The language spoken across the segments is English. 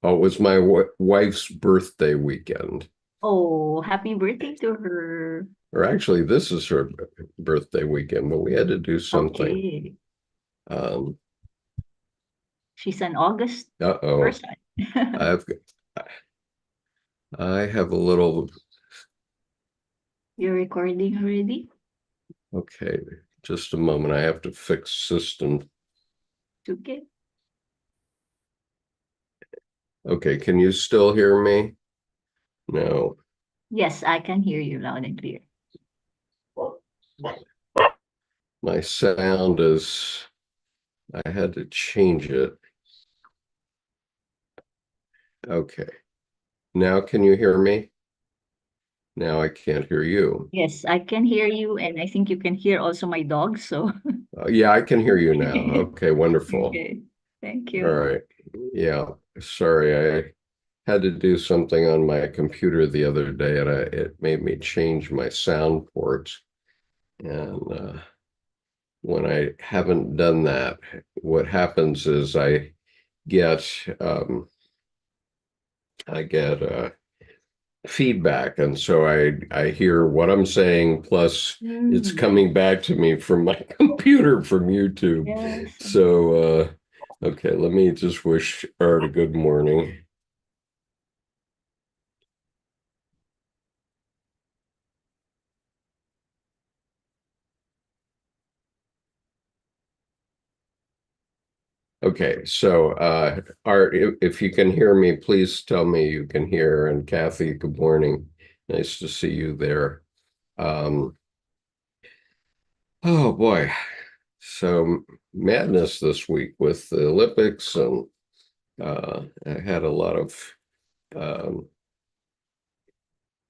Oh, it was my wife's birthday weekend. Oh, happy birthday to her. Or actually, this is her birthday weekend, but we had to do something. Okay. Um, She's an August uh-oh. person. I've I have a little, You're recording already? okay, just a moment. I have to fix system. Okay. Okay, can you still hear me? No. Yes, I can hear you loud and clear. My sound is, I had to change it. Okay. Now can you hear me? Now I can't hear you. Yes, I can hear you, and I think you can hear also my dog. So, Yeah, I can hear you now. Okay, wonderful. okay. Thank All you. right. Yeah, sorry. I had to do something on my computer the other day and it made me change my sound ports. And when I haven't done that, what happens is get um, I get feedback, and so I hear what I'm saying, plus it's Mm, coming back to me from my computer from YouTube. yes. So okay, let me just wish Art a good morning. Okay, so Art, if you can hear me, please tell me you can hear. And Kathy, good morning. Nice to see you there. Um, oh boy, so madness this week with the Olympics, and I had a lot of um,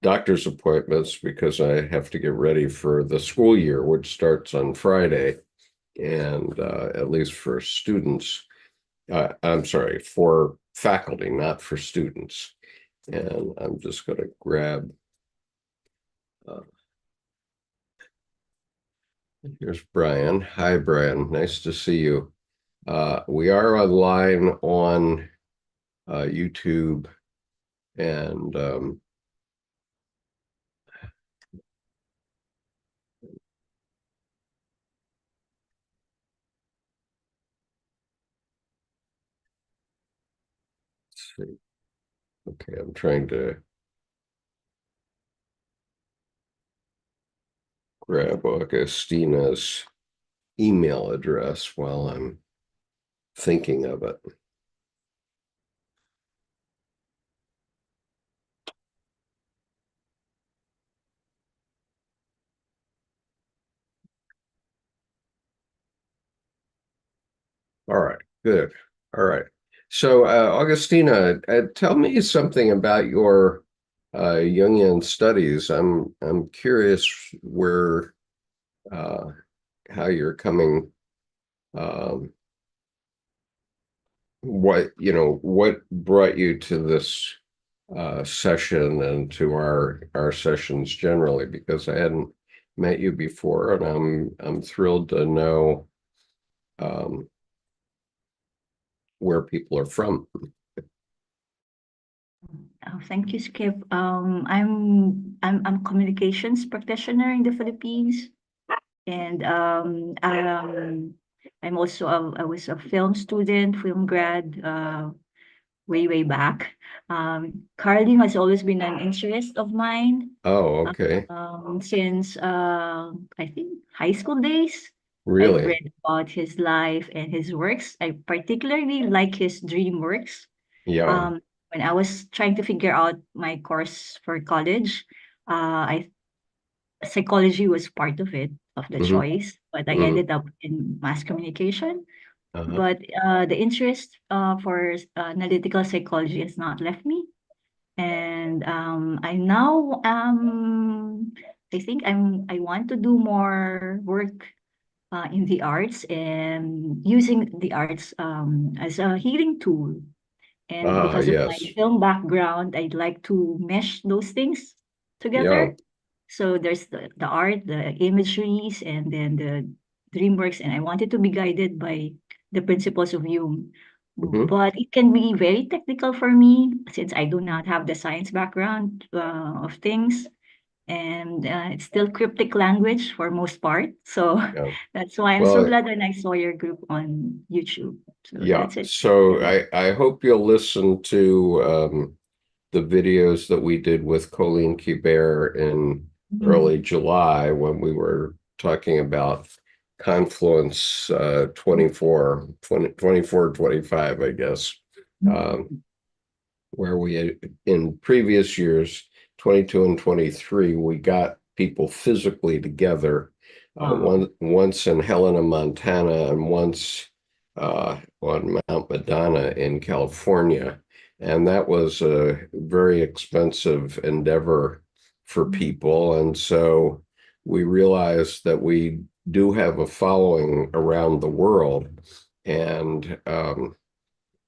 doctor's appointments because I have to get ready for the school year, which starts on Friday, and at least for students. I'm sorry, for faculty, not for students. And I'm just going to grab, uh, here's Brian. Hi, Brian. Nice to see you. We are online on YouTube, and let's see. Okay, I'm trying to grab Augustina's email address while I'm thinking of it. All right, good. All right. So, Augustina, tell me something about your Jungian studies. I'm curious where how you're coming, um, what brought you to this session and to our sessions generally, because I hadn't met you before, and I'm thrilled to know um, where people are from. Oh, thank you, Skip. I'm communications practitioner in the Philippines, and I'm also I was a film student, film grad, way back. Caroling has always been an interest of mine, Oh, okay. since I think high school days. I've Really? read about his life and his works. I particularly like his dream works. Yeah. When I was trying to figure out my course for college, I psychology was part of the Hmm. choice, but I Hmm. ended up in mass communication. Uh-huh. But the interest for analytical psychology has not left me, and I now I think I want to do more work in the arts and using the arts as a healing tool. And Ah, because of my yes. film background, I'd like to mesh those things Yeah. together. So there's the art, the imageries, and then the dreamworks. And I wanted to be guided by the principles of Jung. Mhm. but it can be very technical for me since I do not have the science background of things. And it's still cryptic language for most part. So Yeah. that's why I'm so Well, glad when I saw your group on YouTube. So yeah. that's it. So Really. I hope you'll listen to the videos that we did with Colleen Kibert in Mhm. early July when we were talking about Confluence 24, 25, I guess, um, where we, in previous years, 22 and 23, we got people physically together, Wow. once in Helena, Montana, and once on Mount Madonna in California. And that was a very expensive endeavor for people. And so we realized that we do have a following around the world.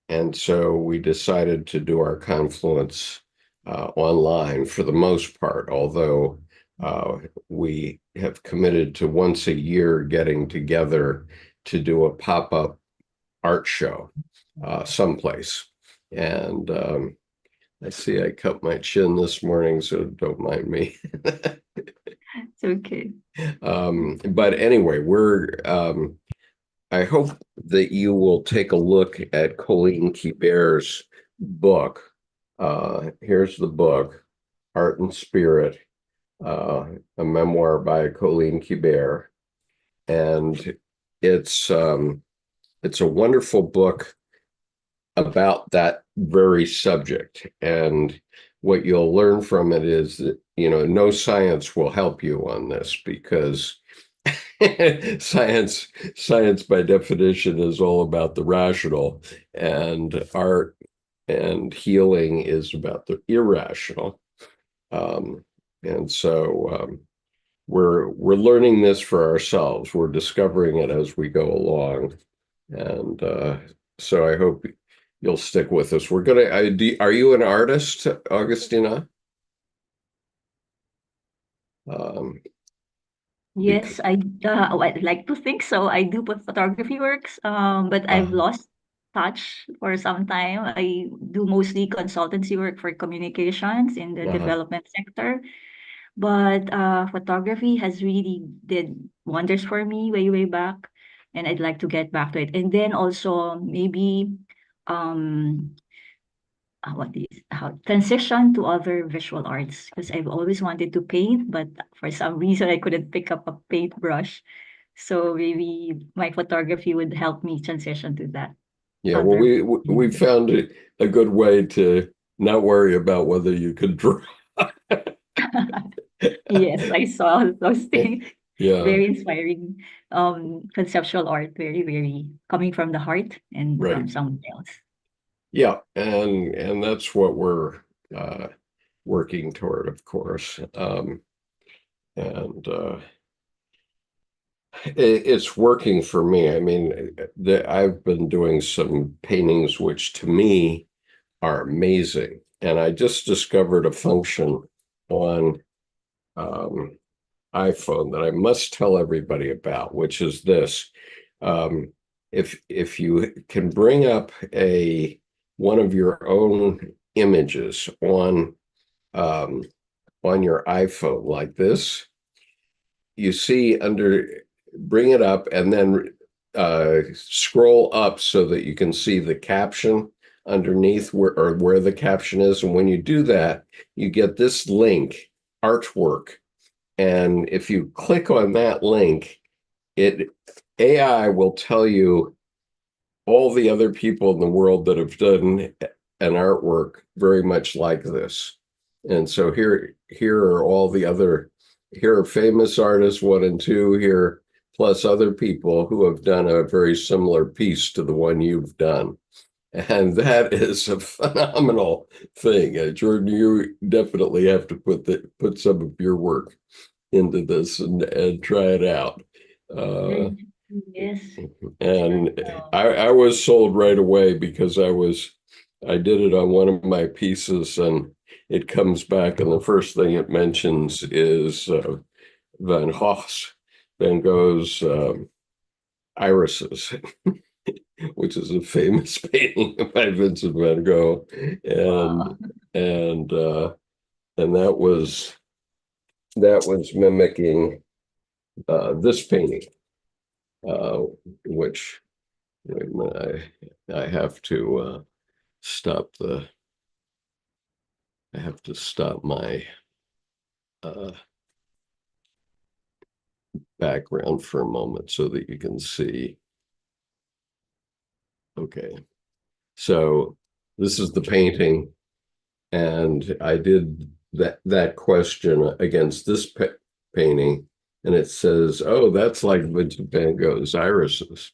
And so we decided to do our Confluence online for the most part, although uh, we have committed to once a year getting together to do a pop-up art show someplace. And I see I cut my chin this morning, so don't mind me. It's okay. But anyway, I hope that you will take a look at Colleen Kibert's book. Here's the book, Art and Spirit, uh, a memoir by Colleen Kibert. And it's um, it's a wonderful book about that very subject. And what you'll learn from it is that, no science will help you on this because science science by definition is all about the rational, and art and healing is about the irrational. um, and so we're learning this for ourselves. We're discovering it as we go along, and so I hope you'll stick with us. Are you an artist, Augustina? um, Yes, because I'd like to think so. I do put photography works, but uh, I've lost touch for some time. I do mostly consultancy work for communications in the uh, development sector. But photography has really did wonders for me way, way back, and I'd like to get back to it. And then also maybe um what is how transition to other visual arts because I've always wanted to paint, but for some reason I couldn't pick up a paintbrush. So maybe my photography would help me transition to that yeah, well, other. we found a good way to not worry about whether you could draw. Yes, I saw those things. Yeah, Very inspiring. Conceptual art, very, very coming from the heart and from right. someone else. Yeah, and that's what we're uh, working toward, of course. And it's working for me. I mean, I've been doing some paintings which to me are amazing. And I just discovered a function on um, iPhone that I must tell everybody about, which is this. Um, if you can bring up a one of your own images um, on your iPhone like this, you see bring it up and then scroll up so that you can see the caption underneath where the caption is. And when you do that, you get this link, artwork. And if you click on that link, it AI will tell you all the other people in the world that have done an artwork very much like this. And so here are all the other, here are famous artists, one and two here, plus other people who have done a very similar piece to the one you've done. And that is a phenomenal thing. Jordan, you definitely have to put some of your work into this and try it out. Uh, Mm, yes. and Oh, I was sold right away because I did it on one of my pieces, and it comes back and the first thing it mentions is Van Gogh's irises. which is a famous painting by Vincent van Gogh, Wow. and uh, and that was mimicking this painting, uh, which wait a minute, I have to stop the I have to stop my uh, background for a moment so that you can see. Okay, so this is the painting, and I did that question against this painting, and it says, "Oh, that's like Vincent van Gogh's irises."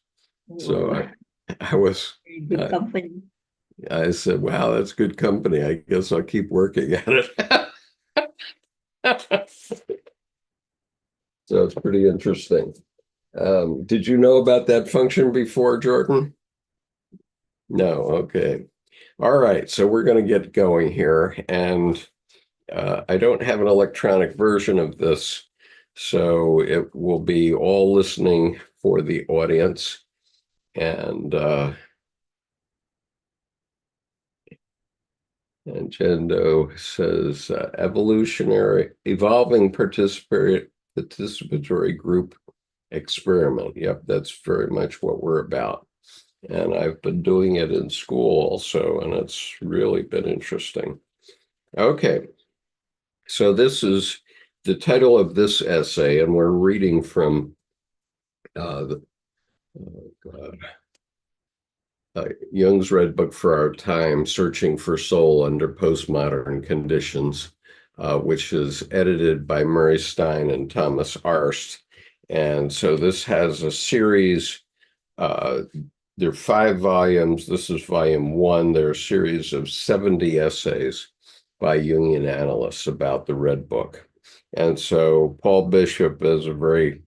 So Ooh, I was very good I, company. I said, "Wow, that's good company. I guess I'll keep working at it." So it's pretty interesting. Did you know about that function before, Jordan? No, okay. All right, so we're going to get going here, and I don't have an electronic version of this, so it will be all listening for the audience. And Jendo says evolutionary, evolving participatory group experiment. Yep, that's very much what we're about. And I've been doing it in school also, and it's really been interesting. Okay, so this is the title of this essay, and we're reading from the, oh God, Jung's Red Book for Our Time, Searching for Soul Under Postmodern Conditions, which is edited by Murray Stein and Thomas Arst. And so this has a series. Uh, there are 5 volumes. This is volume 1. There are a series of 70 essays by Jungian analysts about the Red Book. And so Paul Bishop is a very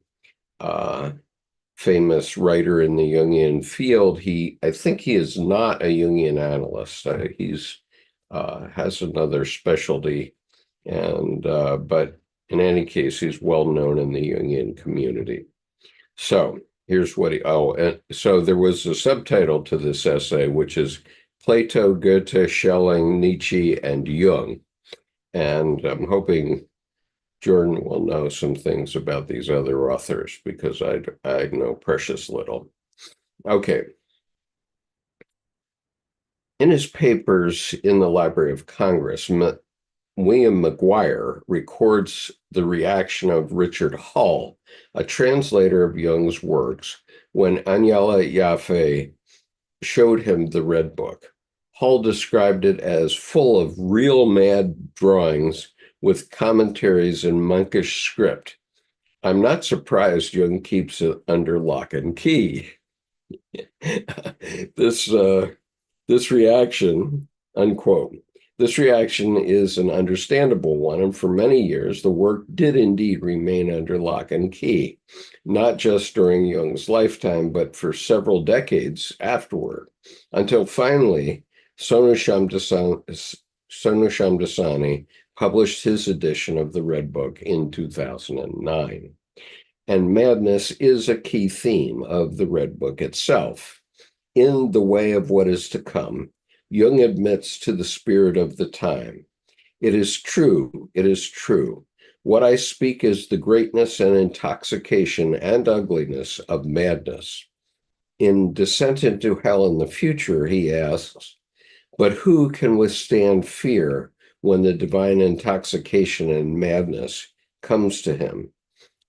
famous writer in the Jungian field. I think he is not a Jungian analyst. He's has another specialty, and but in any case, he's well known in the Jungian community. So here's what he. Oh, and so there was a subtitle to this essay, which is Plato, Goethe, Schelling, Nietzsche, and Jung. And I'm hoping Jordan will know some things about these other authors because I know precious little. Okay. In his papers in the Library of Congress, William McGuire records the reaction of Richard Hull, a translator of Jung's works, when Agnella Jaffe showed him the Red Book. Hull described it as full of real mad drawings with commentaries in monkish script. I'm not surprised Jung keeps it under lock and key. this this reaction, unquote. This reaction is an understandable one, and for many years the work did indeed remain under lock and key, not just during Jung's lifetime, but for several decades afterward, until finally Sonu Shamdasani published his edition of the Red Book in 2009. And madness is a key theme of the Red Book itself. In The Way of What Is to Come, Jung admits to the spirit of the time. It is true, it is true. What I speak is the greatness and intoxication and ugliness of madness. In Descent into Hell in the Future, he asks, but who can withstand fear when the divine intoxication and madness comes to him?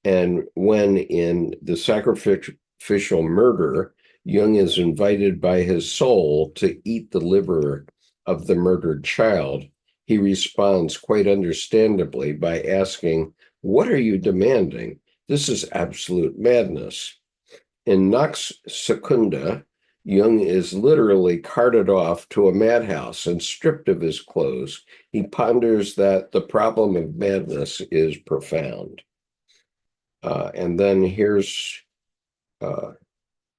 And when in The Sacrificial Murder, Jung is invited by his soul to eat the liver of the murdered child, he responds quite understandably by asking, what are you demanding? This is absolute madness. In Nox Secunda, Jung is literally carted off to a madhouse and stripped of his clothes. He ponders that the problem of madness is profound. And then here's uh,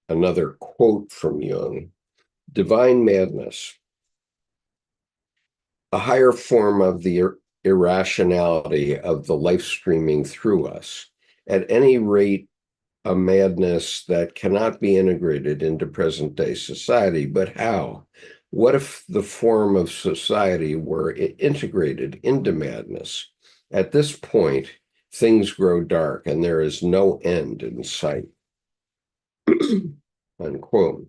another quote from Jung. Divine madness, a higher form of the irrationality of the life streaming through us. At any rate, a madness that cannot be integrated into present day society, but how? What if the form of society were integrated into madness? At this point, things grow dark and there is no end in sight. Unquote.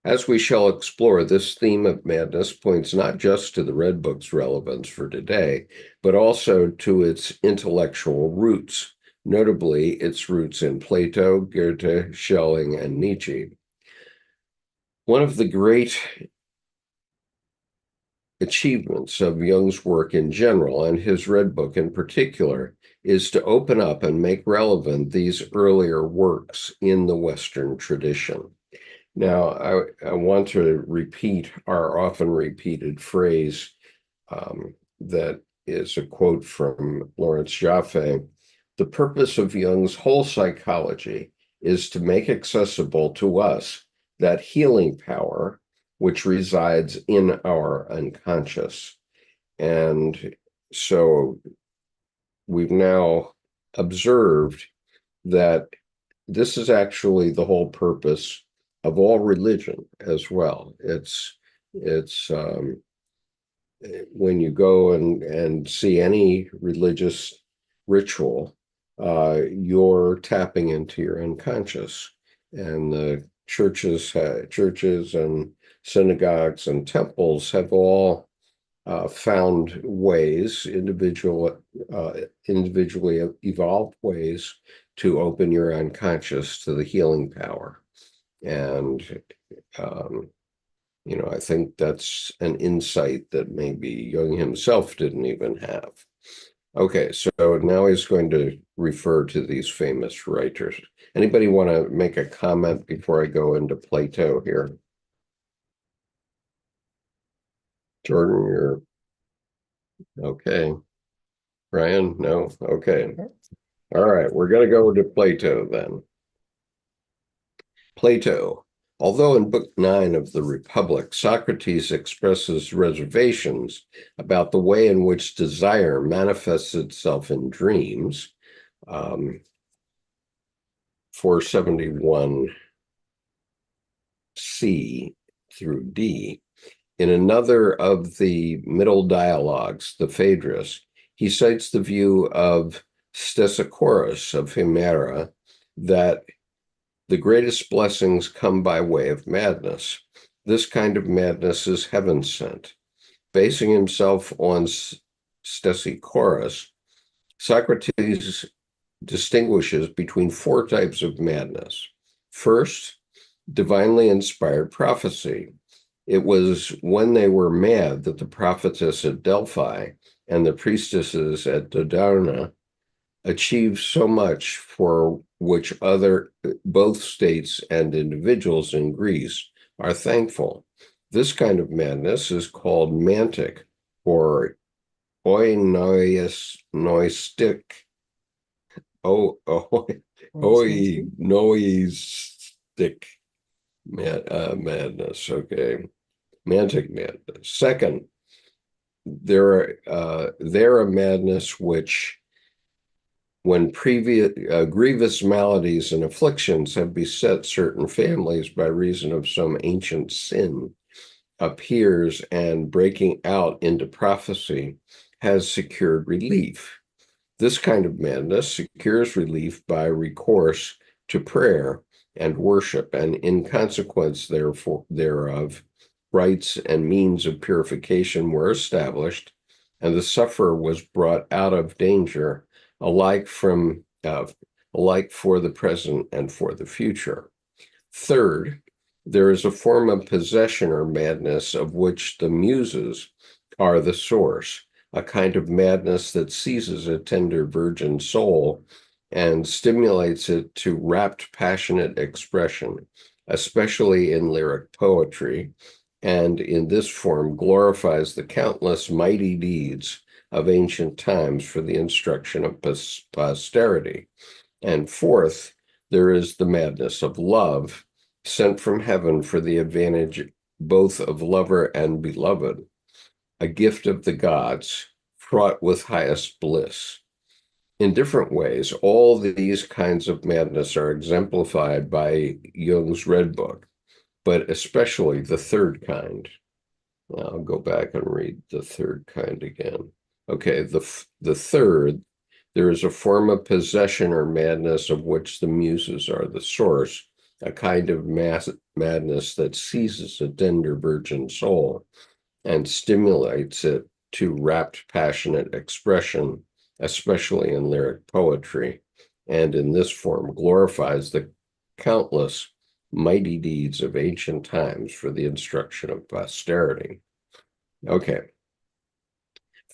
As we shall explore, this theme of madness points not just to the Red Book's relevance for today, but also to its intellectual roots, notably its roots in Plato, Goethe, Schelling, and Nietzsche. One of the great achievements of Jung's work in general, and his Red Book in particular, is to open up and make relevant these earlier works in the Western tradition. Now, I want to repeat our often repeated phrase that is a quote from Lawrence Jaffe. The purpose of Jung's whole psychology is to make accessible to us that healing power which resides in our unconscious. And so we've now observed that this is actually the whole purpose of all religion as well. It's when you go and see any religious ritual, you're tapping into your unconscious, and the churches and synagogues and temples have all found ways, individually evolved ways to open your unconscious to the healing power. And, I think that's an insight that maybe Jung himself didn't even have. Okay, so now he's going to refer to these famous writers. Anybody want to make a comment before I go into Plato here? Jordan, you're okay. Brian, no? Okay. All right, we're going to go to Plato then. Plato. Although in Book 9 of the Republic, Socrates expresses reservations about the way in which desire manifests itself in dreams, 471C through D, in another of the middle dialogues, the Phaedrus, he cites the view of Stesichorus of Himera that the greatest blessings come by way of madness. This kind of madness is heaven sent. Basing himself on Stesichorus, Socrates distinguishes between 4 types of madness. First, divinely inspired prophecy. It was when they were mad that the prophetess at Delphi and the priestesses at Dodona achieved so much for which both states and individuals in Greece are thankful. This kind of madness is called mantic or oinoistic. Oinoistic madness. Okay, mantic madness. Second, they're a madness which, when previous grievous maladies and afflictions have beset certain families by reason of some ancient sin, appears and breaking out into prophecy has secured relief. This kind of madness secures relief by recourse to prayer and worship, and in consequence thereof, rites and means of purification were established, and the sufferer was brought out of danger, alike for the present and for the future. Third, there is a form of possession or madness of which the muses are the source, a kind of madness that seizes a tender virgin soul and stimulates it to rapt, passionate expression, especially in lyric poetry, and in this form glorifies the countless mighty deeds of ancient times for the instruction of posterity. And fourth, there is the madness of love, sent from heaven for the advantage both of lover and beloved, a gift of the gods, fraught with highest bliss. In different ways, all these kinds of madness are exemplified by Jung's Red Book, but especially the third kind. I'll go back and read the third kind again. Okay, the third, there is a form of possession or madness of which the muses are the source, a kind of madness that seizes a tender virgin soul and stimulates it to rapt, passionate expression, especially in lyric poetry, and in this form glorifies the countless mighty deeds of ancient times for the instruction of posterity. Okay.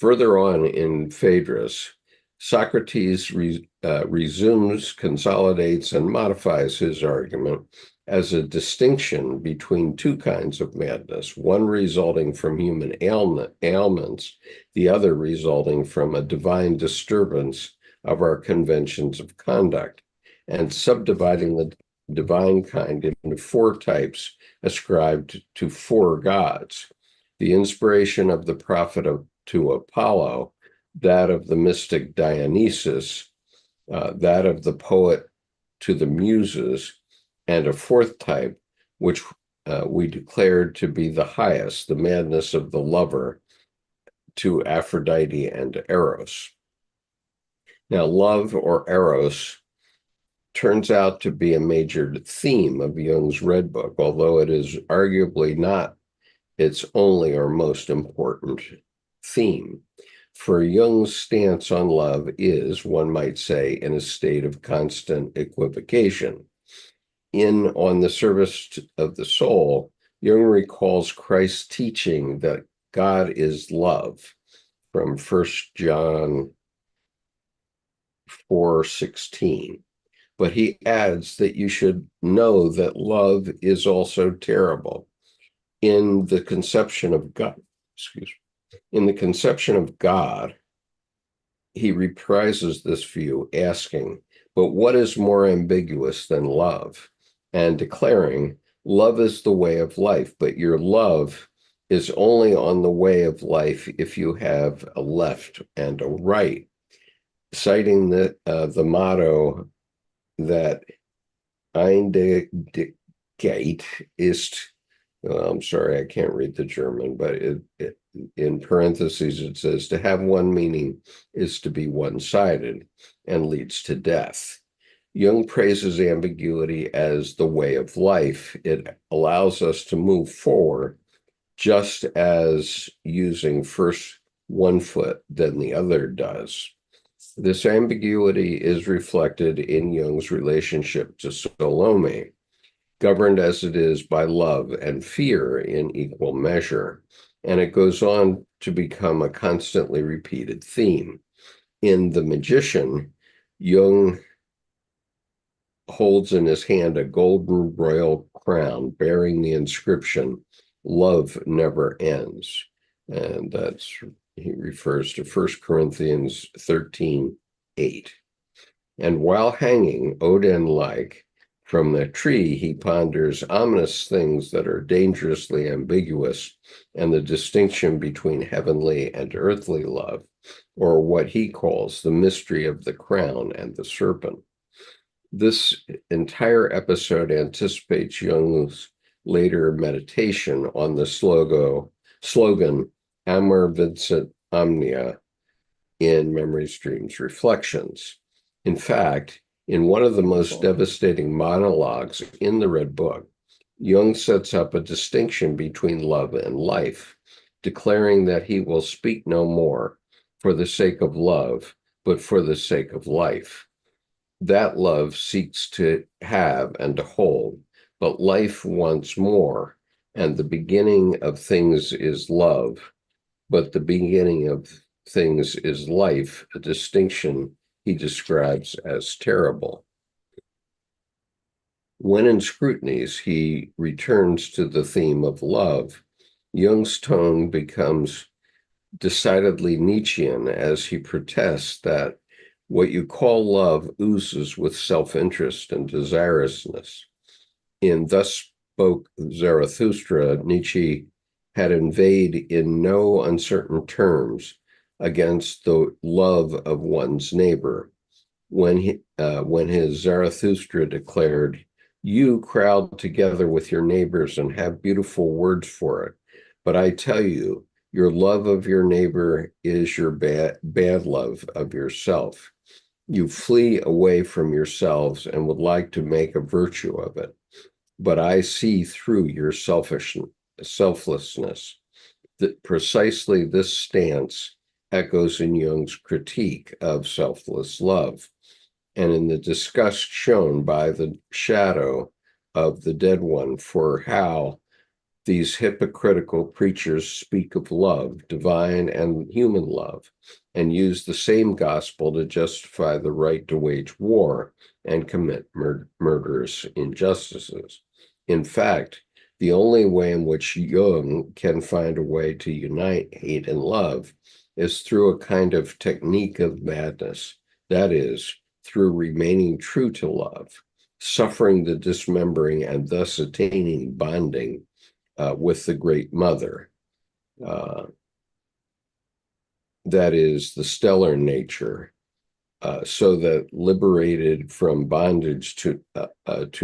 Further on in Phaedrus, Socrates resumes, consolidates, and modifies his argument as a distinction between two kinds of madness, one resulting from human ailments, the other resulting from a divine disturbance of our conventions of conduct, and subdividing the divine kind into four types ascribed to four gods: the inspiration of the prophet to Apollo, that of the mystic Dionysus, that of the poet to the muses, and a fourth type, which we declared to be the highest, the madness of the lover, to Aphrodite and Eros. Now, love or Eros turns out to be a major theme of Jung's Red Book, although it is arguably not its only or most important theme. For Jung's stance on love is, one might say, in a state of constant equivocation. In On the Service of the Soul, Jung recalls Christ's teaching that God is love from 1 John 4:16. But he adds that you should know that love is also terrible. In the conception of God, in the conception of God, he reprises this view, asking, but what is more ambiguous than love? And declaring, love is the way of life, but your love is only on the way of life if you have a left and a right, citing the motto that Eine Gate ist, I'm sorry, I can't read the German, but in parentheses, it says to have one meaning is to be one-sided and leads to death. Jung praises ambiguity as the way of life. It allows us to move forward, just as using first one foot, then the other does. This ambiguity is reflected in Jung's relationship to Salome, governed as it is by love and fear in equal measure, and it goes on to become a constantly repeated theme. In The Magician, Jung holds in his hand a golden royal crown bearing the inscription, "Love never ends." And he refers to 1 Corinthians 13:8. And while hanging, Odin-like, from the tree, he ponders ominous things that are dangerously ambiguous and the distinction between heavenly and earthly love, or what he calls the mystery of the crown and the serpent. This entire episode anticipates Jung's later meditation on the slogan, Amor Vincit Omnia, in Memories, Dreams, Reflections. In fact, in one of the most devastating monologues in the Red Book, Jung sets up a distinction between love and life, declaring that he will speak no more for the sake of love, but for the sake of life. That love seeks to have and to hold, but life wants more, and the beginning of things is love, but the beginning of things is life, a distinction he describes as terrible. When in Scrutinies, he returns to the theme of love. Jung's tone becomes decidedly Nietzschean as he protests that what you call love oozes with self-interest and desirousness. In Thus Spoke Zarathustra, Nietzsche had inveighed in no uncertain terms against the love of one's neighbor, when his Zarathustra declared, "You crowd together with your neighbors and have beautiful words for it, but I tell you, your love of your neighbor is your bad love of yourself. You flee away from yourselves and would like to make a virtue of it. But I see through your selflessness. That precisely this stance echoes in Jung's critique of selfless love, and in the disgust shown by the shadow of the dead one for how these hypocritical preachers speak of love, divine and human love, and use the same gospel to justify the right to wage war and commit murderous injustices. In fact, the only way in which Jung can find a way to unite hate and love is through a kind of technique of madness, that is, through remaining true to love, suffering the dismembering and thus attaining bonding with the Great Mother. Uh, that is the stellar nature, so that liberated from bondage to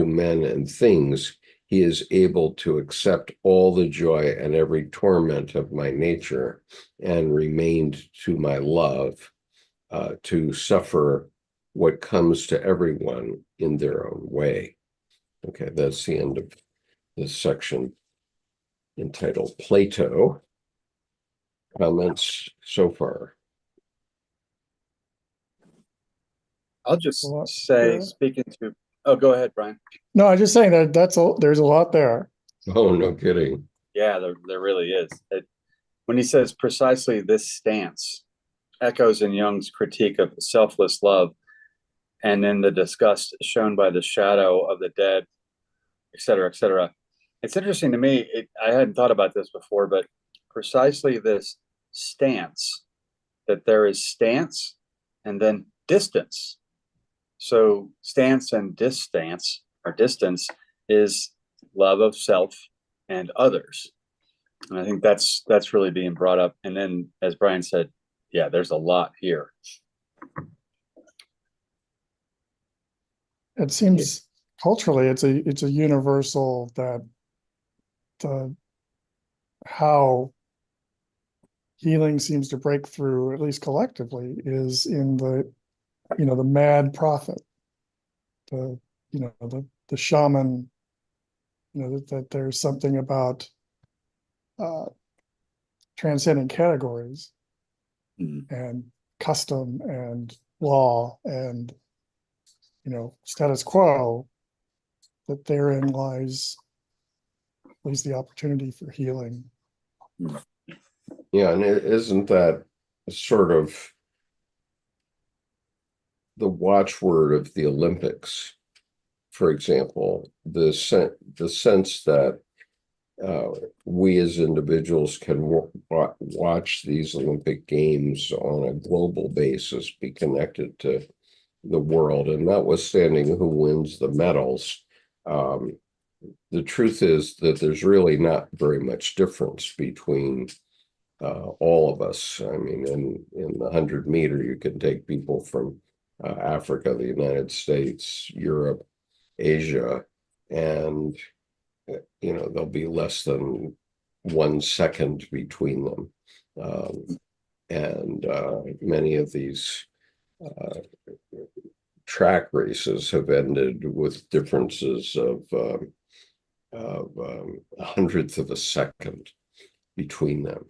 men and things, he is able to accept all the joy and every torment of my nature and remained to my love, to suffer what comes to everyone in their own way. Okay, that's the end of this section entitled Plato. Comments so far? I'll just Well, say, yeah. speaking to, oh, go ahead, Brian. No, I'm just saying that there's a lot there. Oh, no kidding. Yeah, there really is. When he says precisely this stance echoes in Jung's critique of selfless love, and in the disgust shown by the shadow of the dead, et cetera, et cetera. It's interesting to me. I hadn't thought about this before, but precisely this stance, that there is stance and then distance. So stance and distance, or distance, is love of self and others. And I think that's really being brought up. And then, as Brian said, yeah, there's a lot here. It seems culturally it's a universal that how healing seems to break through, at least collectively, is in the mad prophet, the shaman, that there's something about transcending categories and custom and law and status quo, that therein lies the opportunity for healing. Yeah, and isn't that sort of the watchword of the Olympics? For example, the sense that we as individuals can watch these Olympic Games on a global basis, be connected to the world, and notwithstanding who wins the medals, the truth is that there's really not very much difference between all of us. I mean, in the 100-meter, you can take people from Africa, the United States, Europe, Asia, and there'll be less than 1 second between them. And many of these track races have ended with differences of a hundredth of a second between them.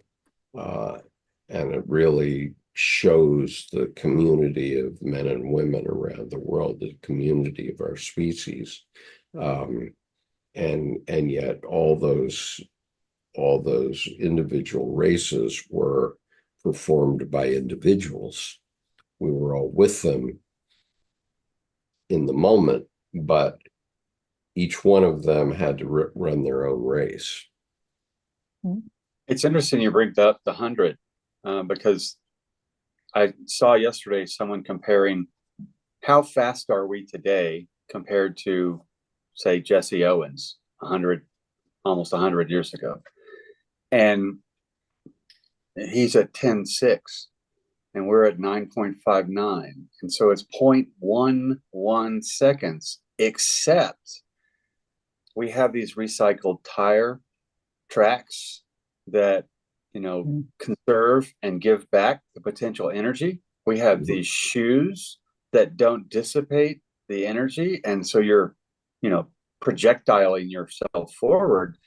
And it really shows the community of men and women around the world, the community of our species. And yet all those individual races were performed by individuals. We were all with them in the moment, but each one of them had to run their own race. It's interesting you bring up the 100, because I saw yesterday someone comparing how fast are we today compared to, say, Jesse Owens almost 100 years ago, and he's at 10.6. and we're at 9.59. And so it's 0.11 seconds, except we have these recycled tire tracks that, conserve and give back the potential energy. We have these shoes that don't dissipate the energy. And so you're, projectiling yourself forward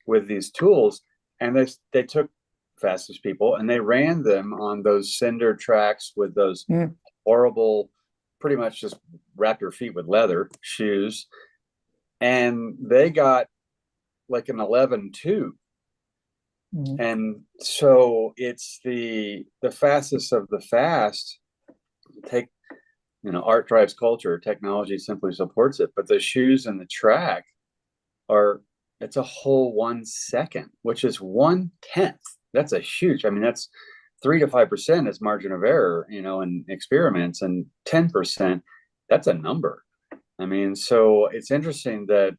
with these tools. And they took fastest people and they ran them on those cinder tracks with those horrible, pretty much just wrap your feet with leather shoes. And they got like an 11.2. And so it's the fastest of the fast. Take, art drives culture, technology simply supports it, but the shoes and the track it's a whole 1 second, which is 1/10. That's a huge, that's 3 to 5% is margin of error, in experiments, and 10%, that's a number. So it's interesting that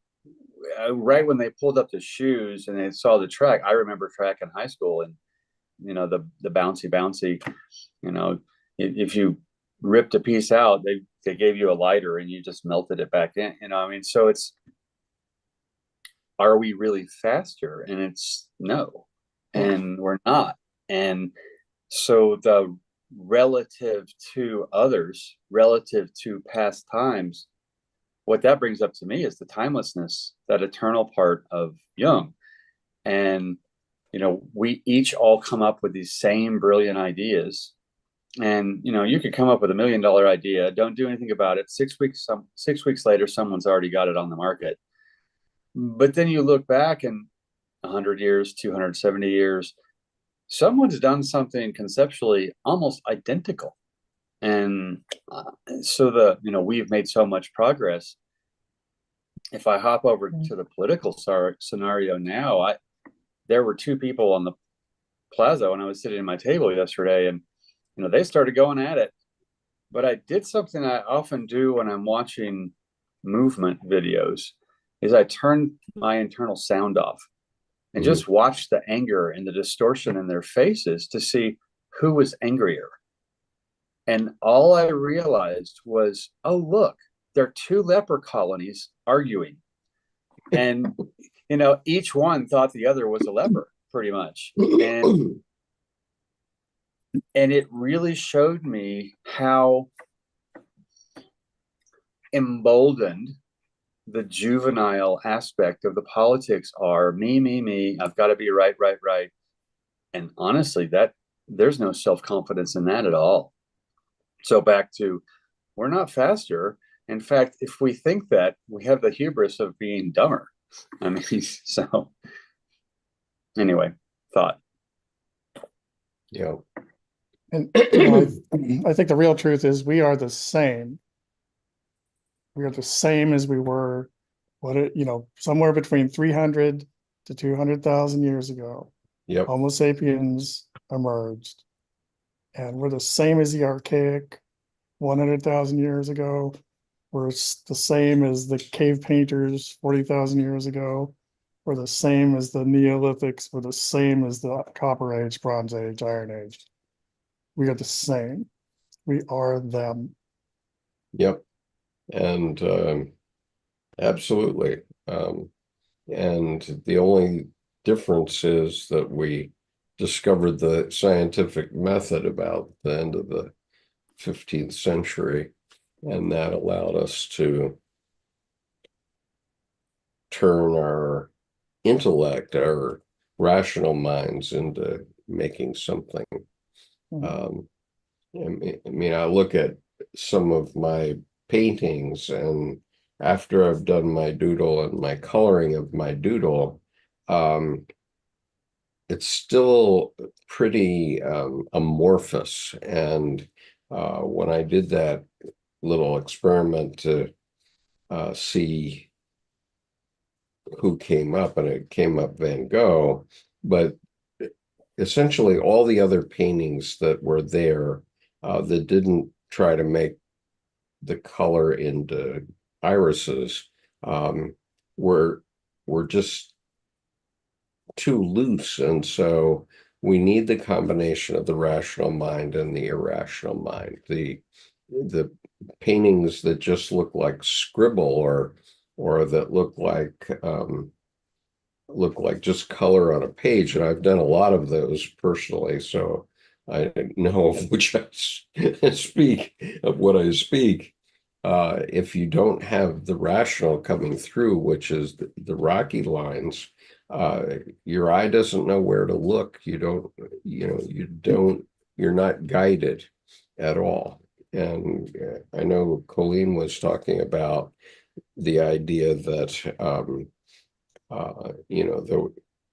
right when they pulled up the shoes and they saw the track, I remember track in high school, and the bouncy, if you ripped a piece out, they gave you a lighter and you just melted it back in. So it's, are we really faster? And it's no, and we're not. And so the relative to others, relative to past times, what that brings up to me is the timelessness, that eternal part of Jung. And, we each all come up with these same brilliant ideas. And, you could come up with $1 million idea, don't do anything about it. 6 weeks later, someone's already got it on the market. But then you look back and 100 years, 270 years, someone's done something conceptually almost identical. And so we've made so much progress. If I hop over to the political scenario now, there were 2 people on the plaza when I was sitting at my table yesterday, and they started going at it. But I did something I often do when I'm watching movement videos, is I turn my internal sound off and just watch the anger and the distortion in their faces to see who was angrier. And all I realized was, oh, look, there are 2 leper colonies arguing. And, each one thought the other was a leper, pretty much. And it really showed me how emboldened the juvenile aspect of the politics are. Me, I've got to be right. And honestly, that there's no self-confidence in that at all. So back to, we're not faster. In fact, if we think that, we have the hubris of being dumber. So anyway, thought. Yeah. And I think the real truth is we are the same. We are the same as we were, somewhere between 300 to 200,000 years ago. Yep. Homo sapiens emerged, and we're the same as the archaic 100,000 years ago. We're the same as the cave painters 40,000 years ago. We're the same as the Neolithics. We're the same as the Copper Age, Bronze Age, Iron Age. We are the same. We are them. Yep. And absolutely. And the only difference is that we discovered the scientific method about the end of the 15th century, and that allowed us to turn our intellect, our rational minds, into making something. I look at some of my paintings, and after I've done my doodle and my coloring of my doodle, it's still pretty amorphous. And when I did that little experiment to see who came up, and it came up Van Gogh, but essentially all the other paintings that were there that didn't try to make the color into irises were just too loose. And so we need the combination of the rational mind and the irrational mind. The paintings that just look like scribble or that look like just color on a page, and I've done a lot of those personally, so I know of which I speak, of what I speak. If you don't have the rational coming through, which is the rocky lines, your eye doesn't know where to look. You're not guided at all. And I know Colleen was talking about the idea that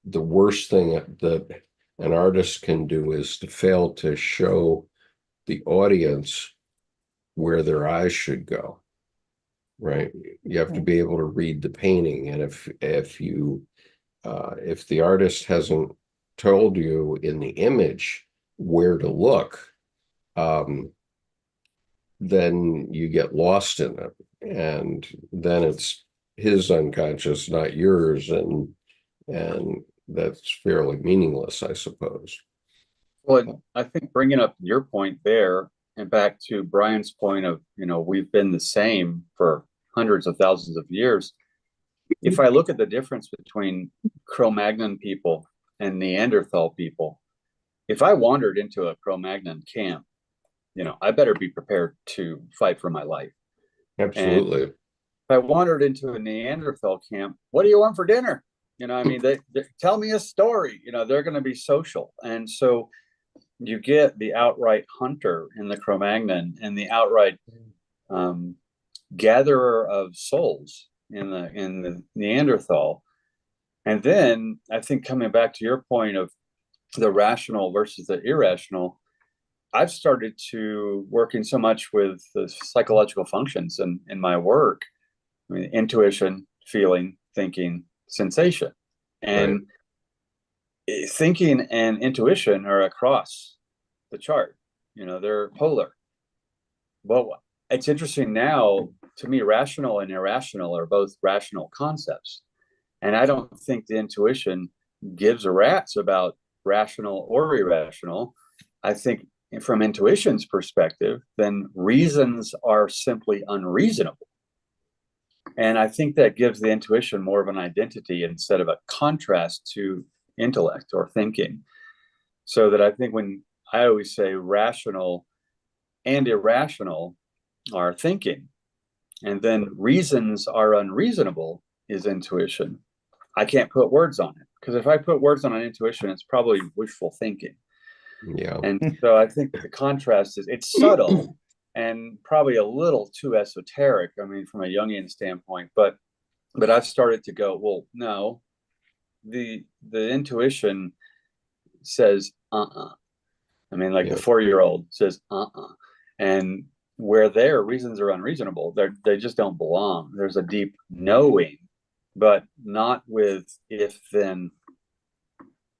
the worst thing that an artist can do is to fail to show the audience where their eyes should go, right? You have to be able to read the painting, and if the artist hasn't told you in the image where to look, then you get lost in it, and then it's his unconscious, not yours, and that's fairly meaningless, I suppose. Well, I think bringing up your point there and back to Brian's point of, we've been the same for hundreds of thousands of years. If I look at the difference between Cro-Magnon people and Neanderthal people, if I wandered into a Cro-Magnon camp, I better be prepared to fight for my life. Absolutely. And if I wandered into a Neanderthal camp, what do you want for dinner? They tell me a story. They're going to be social. And so you get the outright hunter in the Cro-Magnon and the outright gatherer of souls in the Neanderthal. And then I think, coming back to your point of the rational versus the irrational, I've started to working so much with the psychological functions in my work. I mean, intuition, feeling, thinking, sensation. And thinking and intuition are across the chart. They're polar. Well, it's interesting now, to me, rational and irrational are both rational concepts. And I don't think the intuition gives a rat's about rational or irrational. I think from intuition's perspective, then reasons are simply unreasonable. And I think that gives the intuition more of an identity instead of a contrast to intellect or thinking. So that I think when I always say rational and irrational are thinking, and then reasons are unreasonable is intuition. I can't put words on it, because if I put words on an intuition, it's probably wishful thinking. Yeah. And so I think the contrast is, it's subtle and probably a little too esoteric, I mean, from a Jungian standpoint, but I've started to go, well, no, the intuition says, I mean, like the 4-year-old says, and where their reasons are unreasonable, they just don't belong. There's a deep knowing, but not with if then,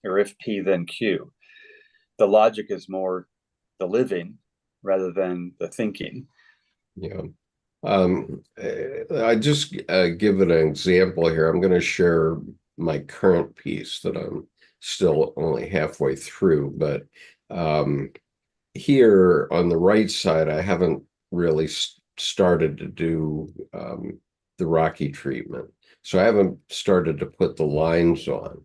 or if P then Q. The logic is more the living rather than the thinking. Yeah. I just give it an example here. I'm going to share my current piece that I'm still only halfway through, but here on the right side, I haven't really started to do the Rocky treatment. So I haven't started to put the lines on.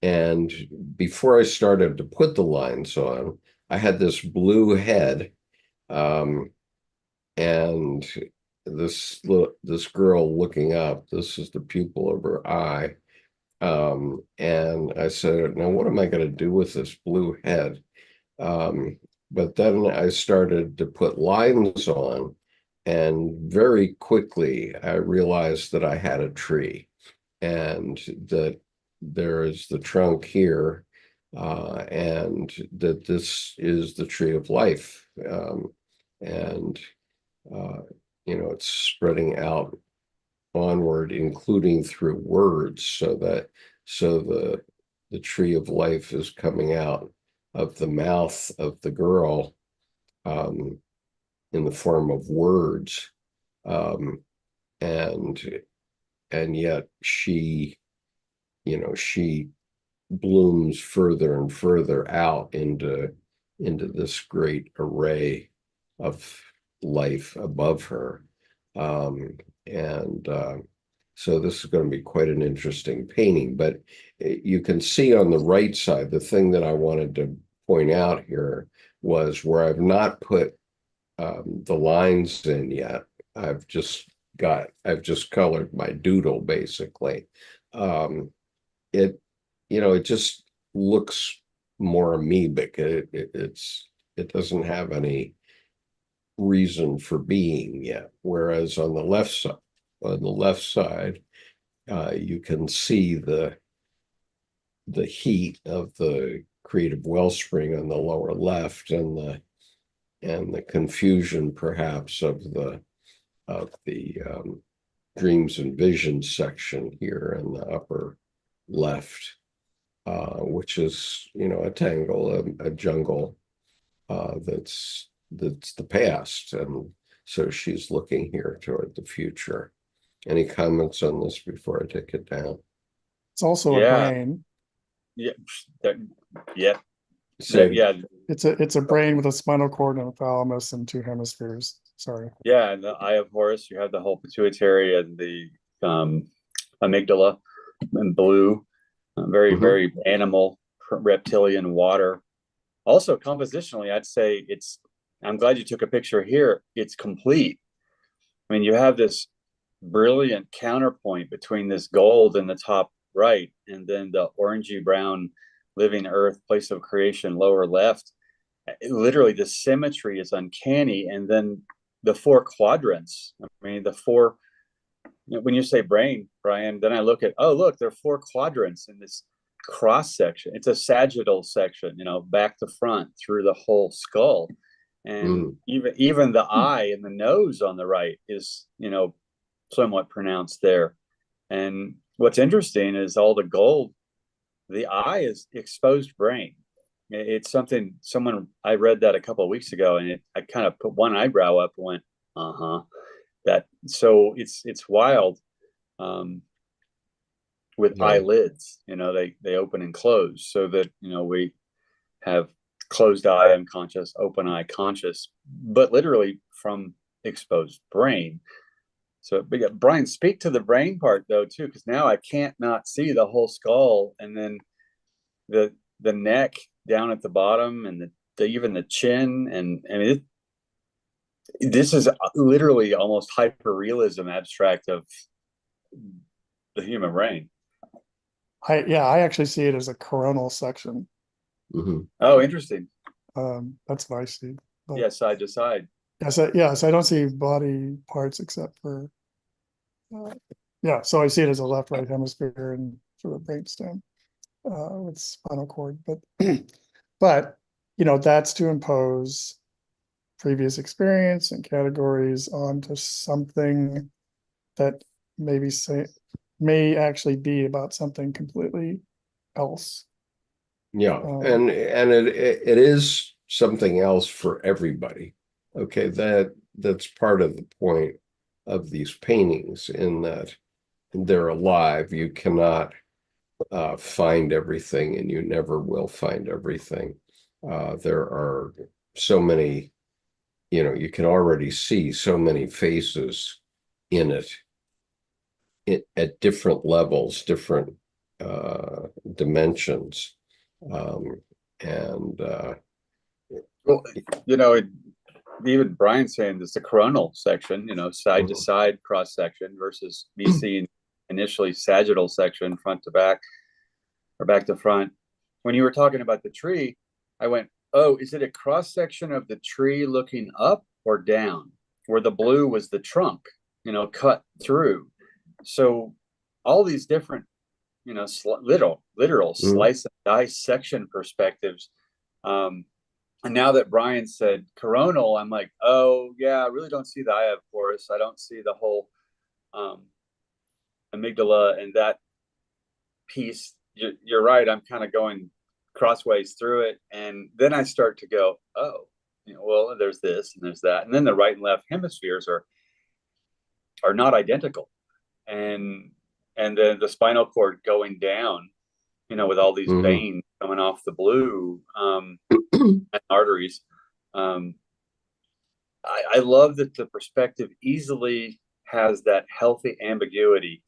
And before I started to put the lines on, I had this blue head, and this girl looking up. This is the pupil of her eye. And I said, now what am I going to do with this blue head? But then I started to put lines on, and very quickly I realized that I had a tree, and that there is the trunk here, and that this is the tree of life. And it's spreading out onward, including through words, so the tree of life is coming out of the mouth of the girl in the form of words, and yet she blooms further and further out into this great array of life above her. And so this is going to be quite an interesting painting. But you can see on the right side, the thing that I wanted to point out here was where I've not put the lines in yet. I've just colored my doodle basically. It it just looks more amoebic. It doesn't have any reason for being yet. Whereas on the left side, you can see the heat of the creative wellspring on the lower left, and the confusion perhaps of the dreams and visions section here in the upper left, which is a tangle, a jungle that's the past, and so she's looking here toward the future. Any comments on this before I take it down? It's also a Yeah. brain. Yeah. Yeah. So Yeah. It's a brain with a spinal cord and a thalamus and two hemispheres. Sorry. Yeah. And the eye of Horus, you have the whole pituitary and the amygdala in blue, very, Mhm. very animal, reptilian, water. Also, compositionally, I'd say I'm glad you took a picture here. It's complete. I mean, you have this brilliant counterpoint between this gold in the top right and then the orangey brown living earth, place of creation, lower left. Literally, the symmetry is uncanny. And then the four quadrants. I mean, when you say brain, Brian, then I look at, oh, look, there are four quadrants in this cross section. It's a sagittal section, back to front through the whole skull. And even the eye and the nose on the right is, somewhat pronounced there. And what's interesting is all the gold, the eye is exposed brain. It's something I read that a couple of weeks ago, and I kind of put one eyebrow up and went, so it's wild. With eyelids, they open and close, so that we have closed eye unconscious, open eye conscious, but literally from exposed brain. So, but yeah, Brian, speak to the brain part though too, because now I can't not see the whole skull, and then the neck down at the bottom, and even the chin, and I mean this is literally almost hyper-realism abstract of the human brain. I actually see it as a coronal section. Oh, interesting. That's what I see. But Yeah, side to side. yes, I don't see body parts except for so I see it as a left right hemisphere and sort of brainstem with spinal cord. But but that's to impose previous experience and categories onto something that may actually be about something completely else. Yeah, and it is something else for everybody. Okay, that's part of the point of these paintings, in that they're alive. You cannot find everything, and you never will find everything. There are so many, you can already see so many faces in it at different levels, different dimensions. Well, even Brian saying this, the coronal section, side to side cross section versus me seeing initially sagittal section, front to back or back to front. When you were talking about the tree, I went, oh, is it a cross section of the tree looking up or down, where the blue was the trunk, cut through? So all these different, literal slice and dice section perspectives. And now that Brian said coronal, I'm like, oh yeah, I really don't see the eye of Horus. I don't see the whole amygdala and that piece. You're right. I'm kind of going crossways through it, and then I start to go, oh, well, there's this and there's that, and then the right and left hemispheres are not identical, and then the spinal cord going down with all these Mhm. veins coming off the blue, and arteries. I love that the perspective easily has that healthy ambiguity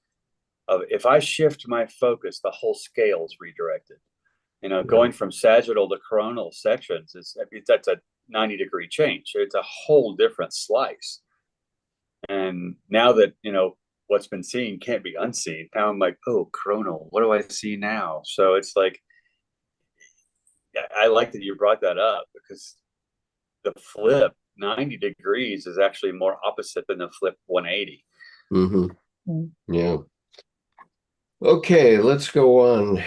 of, if I shift my focus, the whole scale is redirected. Going from sagittal to coronal sections that's a 90-degree change. It's a whole different slice. And now that, what's been seen can't be unseen, now I'm like, oh, coronal, what do I see now? So it's like, I like that you brought that up, because the flip 90 degrees is actually more opposite than the flip 180. Mm-hmm. Yeah. Okay, let's go on.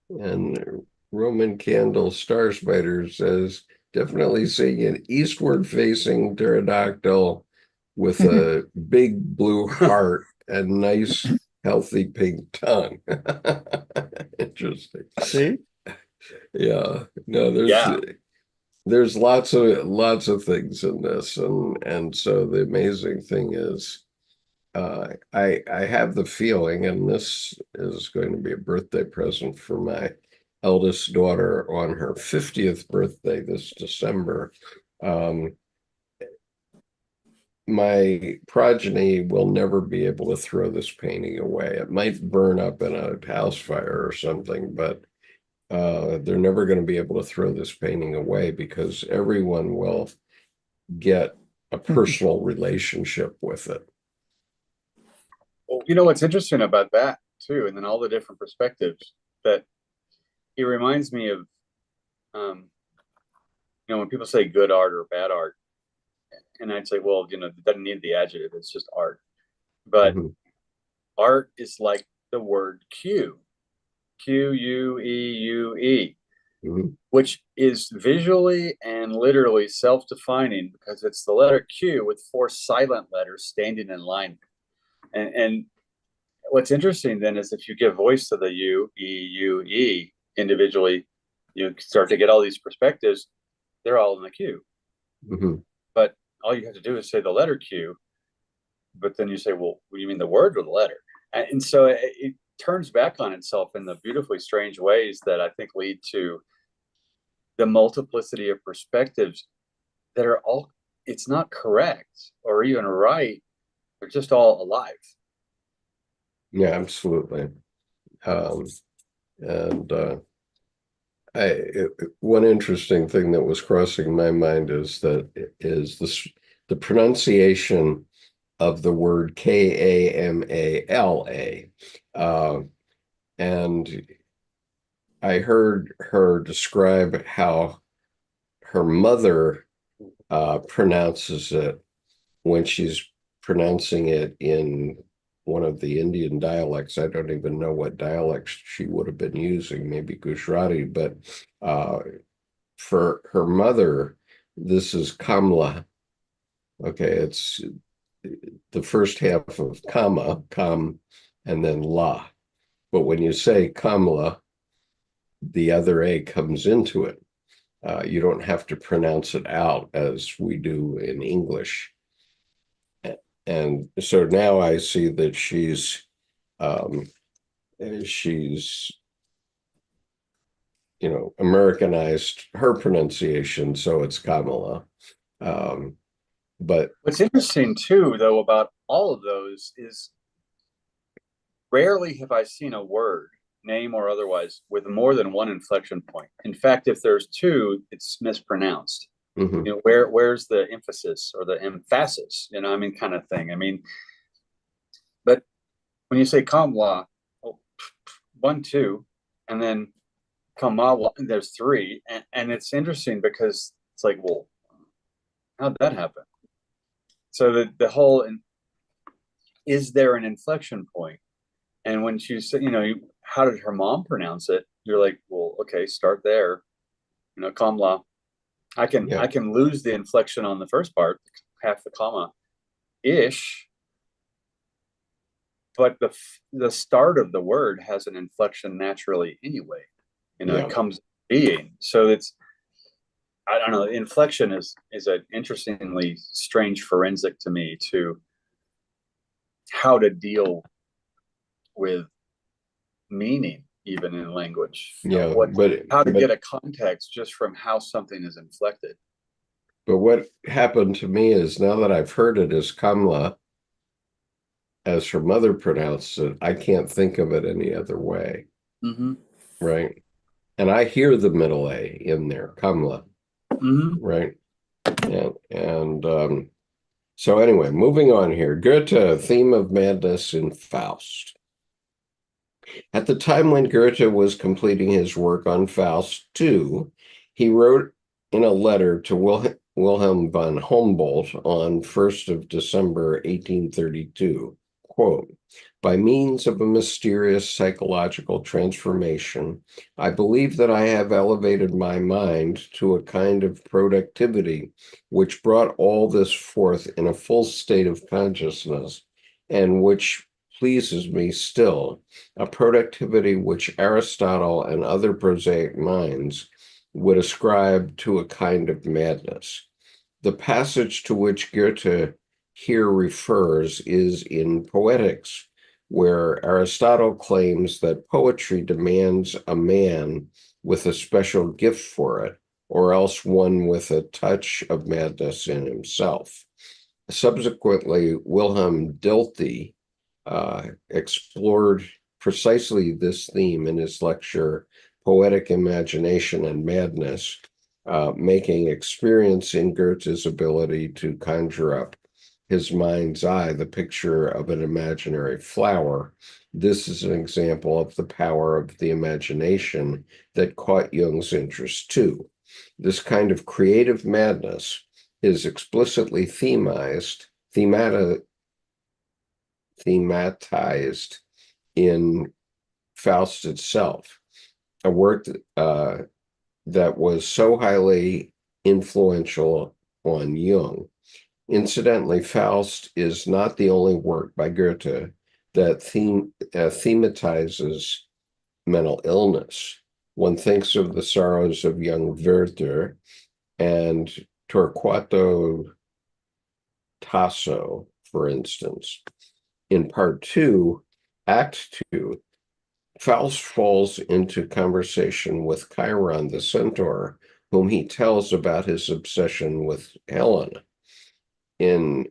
And Roman Candle Star Spider says, definitely seeing an eastward facing pterodactyl with a big blue heart and nice healthy pink tongue. Interesting. See? Yeah. No, there's lots of things in this, and so the amazing thing is, I have the feeling, and this is going to be a birthday present for my eldest daughter on her 50th birthday this December. My progeny will never be able to throw this painting away. It might burn up in a house fire or something, but they're never going to be able to throw this painting away, because everyone will get a personal relationship with it. Well, what's interesting about that too, and then all the different perspectives, that it reminds me of, when people say good art or bad art, and I'd say, well, it doesn't need the adjective, it's just art. But Mhm. art is like the word Q, Queue, Mhm. which is visually and literally self-defining, because it's the letter Q with 4 silent letters standing in line. And what's interesting then is, if you give voice to the U, E individually, you start to get all these perspectives. They're all in the Q. Mhm. But all you have to do is say the letter Q. But then you say, well, what do you mean, the word or the letter? And so it turns back on itself in the beautifully strange ways that I think lead to the multiplicity of perspectives that are all, it's not correct or even right. They're just all alive. Yeah, absolutely. And one interesting thing that was crossing my mind is the pronunciation of the word Kamala. And I heard her describe how her mother pronounces it when she's pronouncing it in one of the Indian dialects. I don't even know what dialects she would have been using, maybe Gujarati, but for her mother, this is Kamla. Okay, it's the first half of comma, and then la. But when you say Kamla, the other A comes into it. You don't have to pronounce it out as we do in English. And so now I see that um, she's Americanized her pronunciation, so it's Kamala. But What's interesting too, though, about all of those is, rarely have I seen a word, name or otherwise, with more than one inflection point. In fact, if there's 2, it's mispronounced. mhm. Where's the emphasis or the emphasis? Kind of thing. But when you say Kamla, oh, 1, 2, and then Kamala, there's 3, and it's interesting because it's like, well, how'd that happen? So the whole, is there an inflection point? And when she said, how did her mom pronounce it? You're like, well, okay, start there. Kamla. I Yeah, can lose the inflection on the first part, half the comma, ish, but the start of the word has an inflection naturally anyway. yeah, It comes being. So it's, I don't know. Inflection is an interestingly strange forensic to me, to how to deal with meaning, even in language. Yeah, How to get a context just from how something is inflected. but what happened to me is now that I've heard it as Kamla, as her mother pronounced it, I can't think of it any other way. Mm-hmm. Right. And I hear the middle A in there, Kamla. Mm-hmm. Right. So anyway, moving on here. Goethe, theme of madness in Faust. At the time when Goethe was completing his work on Faust II, he wrote in a letter to Wilhelm von Humboldt on 1st of December 1832, quote, "By means of a mysterious psychological transformation, I believe that I have elevated my mind to a kind of productivity which brought all this forth in a full state of consciousness, and which pleases me still, a productivity which Aristotle and other prosaic minds would ascribe to a kind of madness. The passage to which Goethe here refers is in Poetics, where Aristotle claims that poetry demands a man with a special gift for it, or else one with a touch of madness in himself. Subsequently, Wilhelm Dilthey explored precisely this theme in his lecture, Poetic Imagination and Madness, making experience in Goethe's ability to conjure up his mind's eye the picture of an imaginary flower. This is an example of the power of the imagination that caught Jung's interest too. This kind of creative madness is explicitly thematized in Faust itself, a work that was so highly influential on Jung. Incidentally, Faust is not the only work by Goethe that thematizes mental illness. One thinks of the sorrows of young Werther and Torquato Tasso, for instance. In part two, act two, Faust falls into conversation with Chiron the centaur, whom he tells about his obsession with Helen. In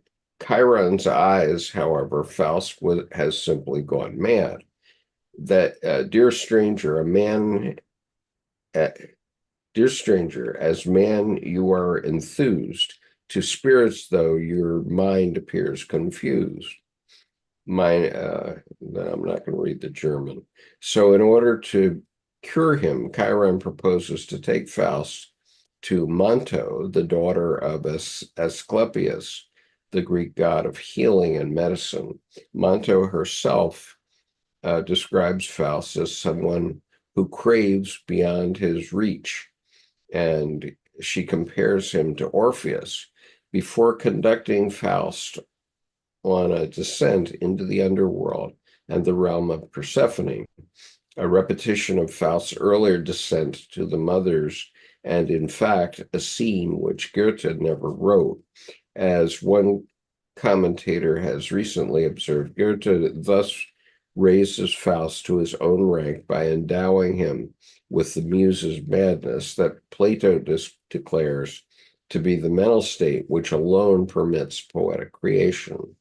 Chiron's eyes, however, Faust has simply gone mad. That, dear stranger, uh, dear stranger, as man you are enthused, to spirits though your mind appears confused. I'm not going to read the German. So in order to cure him, Chiron proposes to take Faust to Manto, the daughter of Asclepius, the Greek god of healing and medicine. Manto herself describes Faust as someone who craves beyond his reach, and she compares him to Orpheus. Before conducting Faust on a descent into the underworld and the realm of Persephone, a repetition of Faust's earlier descent to the mothers, and in fact, a scene which Goethe never wrote. As one commentator has recently observed, Goethe thus raises Faust to his own rank by endowing him with the muse's madness that Plato declares to be the mental state which alone permits poetic creation.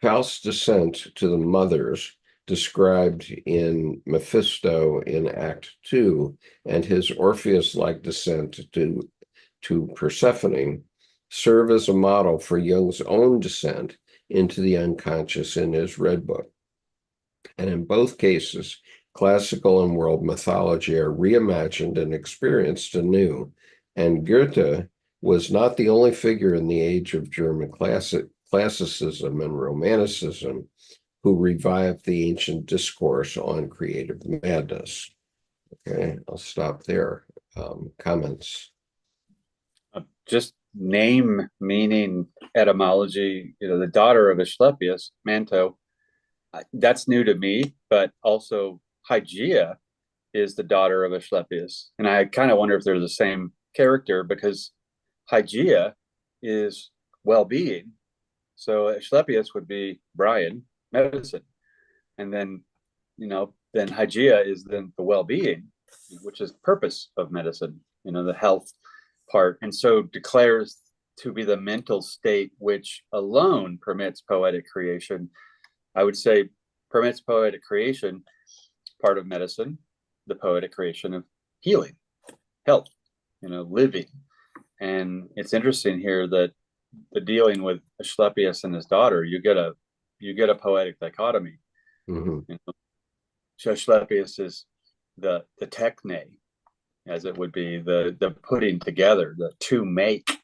Faust's descent to the mothers, described in Mephisto in Act 2, and his Orpheus-like descent to Persephone, serve as a model for Jung's own descent into the unconscious in his Red Book. And in both cases, classical and world mythology are reimagined and experienced anew. And Goethe was not the only figure in the age of German classicism and romanticism who revived the ancient discourse on creative madness. Okay, I'll stop there. Comments? Just name, meaning, etymology, the daughter of Asclepius, Manto, that's new to me, but also Hygeia is the daughter of Asclepius. And I kind of wonder if they're the same character, because Hygeia is well-being. So Asclepius would be Brian, medicine. And then then hygeia is then the well-being, which is the purpose of medicine, the health part, and so declares to be the mental state which alone permits poetic creation. I would say permits poetic creation, part of medicine, the poetic creation of healing, health, living. And it's interesting here that the dealing with Asclepius and his daughter, you get a poetic dichotomy. So Asclepius is the techne, as it would be, the putting together, the to make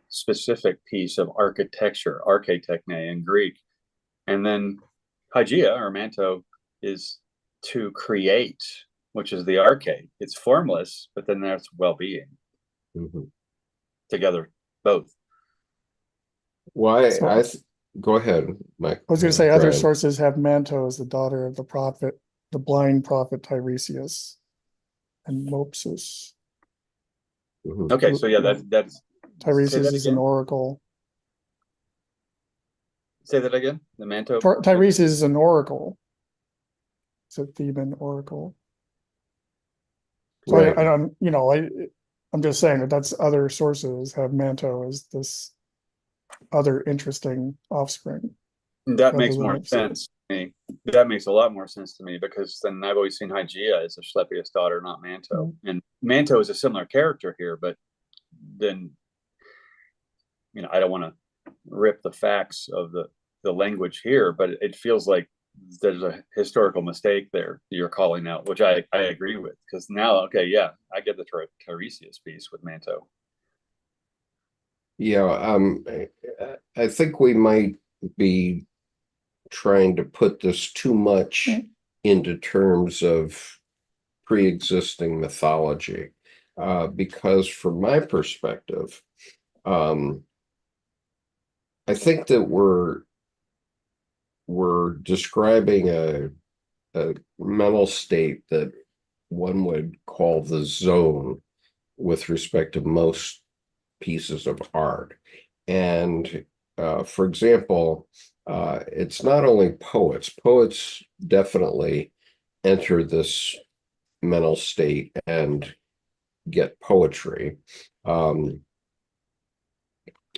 specific piece of architecture, architechne in Greek. And then hygeia or manto is to create, which is the arche. It's formless, but then there's well-being. Together, both. Why? Go ahead, Mike. I was going to say other sources have Manto as the daughter of the prophet, the blind prophet Tiresias and Mopsus. Okay, so yeah, that's Tiresias is an oracle. Say that again. The Manto. Tiresias is an oracle. It's a Theban oracle. So right. I don't, I'm just saying that's other sources have Manto as this other interesting offspring. That makes more sense to me. That makes a lot more sense to me, because then I've always seen Hygeia as Asclepius' daughter, not Manto. And Manto is a similar character here, but then, I don't want to rip the facts of the language here, but it feels like there's a historical mistake there you're calling out, which I agree with, because now, okay, yeah, I get the Tiresias piece with Manto. Yeah, I think we might be trying to put this too much into terms of pre-existing mythology, because from my perspective, I think that we're describing a mental state that one would call the zone with respect to most pieces of art. And for example, it's not only poets definitely enter this mental state and get poetry. And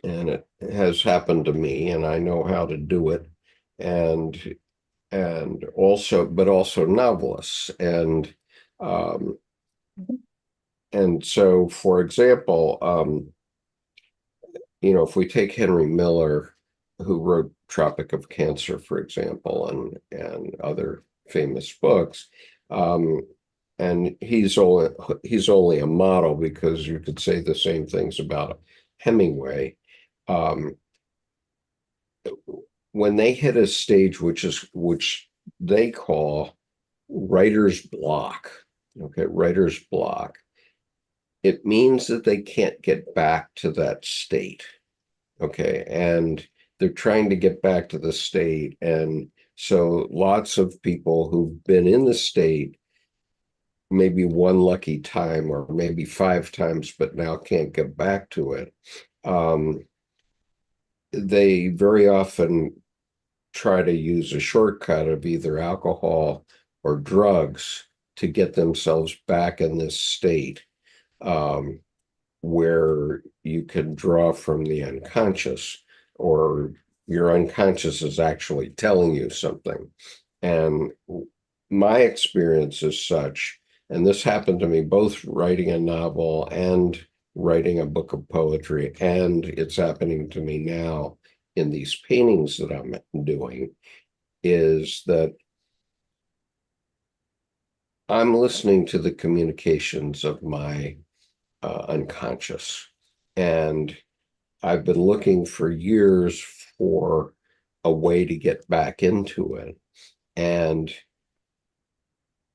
it has happened to me, and I know how to do it. And also novelists. And so, for example, if we take Henry Miller, who wrote Tropic of Cancer, for example, and other famous books, and he's only a model, because you could say the same things about Hemingway. When they hit a stage which they call writer's block, it means that they can't get back to that state. Okay, and they're trying to get back to the state, and so lots of people who've been in the state maybe one lucky time or maybe 5 times, but now can't get back to it. They very often try to use a shortcut of either alcohol or drugs to get themselves back in this state, where you can draw from the unconscious, or your unconscious is actually telling you something. And my experience is such, and this happened to me both writing a novel and writing a book of poetry, and it's happening to me now in these paintings that I'm doing, is that I'm listening to the communications of my unconscious. And I've been looking for years for a way to get back into it. And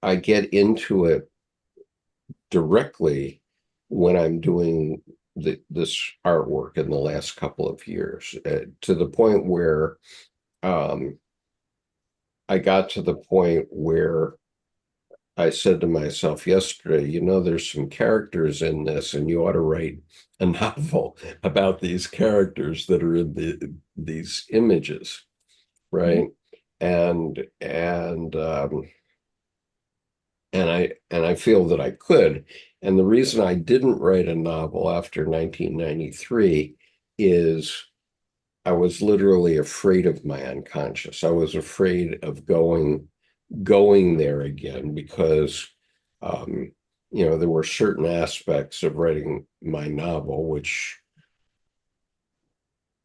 I get into it directly when I'm doing this artwork in the last couple of years, to the point where I got to the point where I said to myself yesterday, there's some characters in this, and you ought to write a novel about these characters that are in these images, right? And and I feel that I could. And the reason I didn't write a novel after 1993 is I was literally afraid of my unconscious. I was afraid of going there again because there were certain aspects of writing my novel which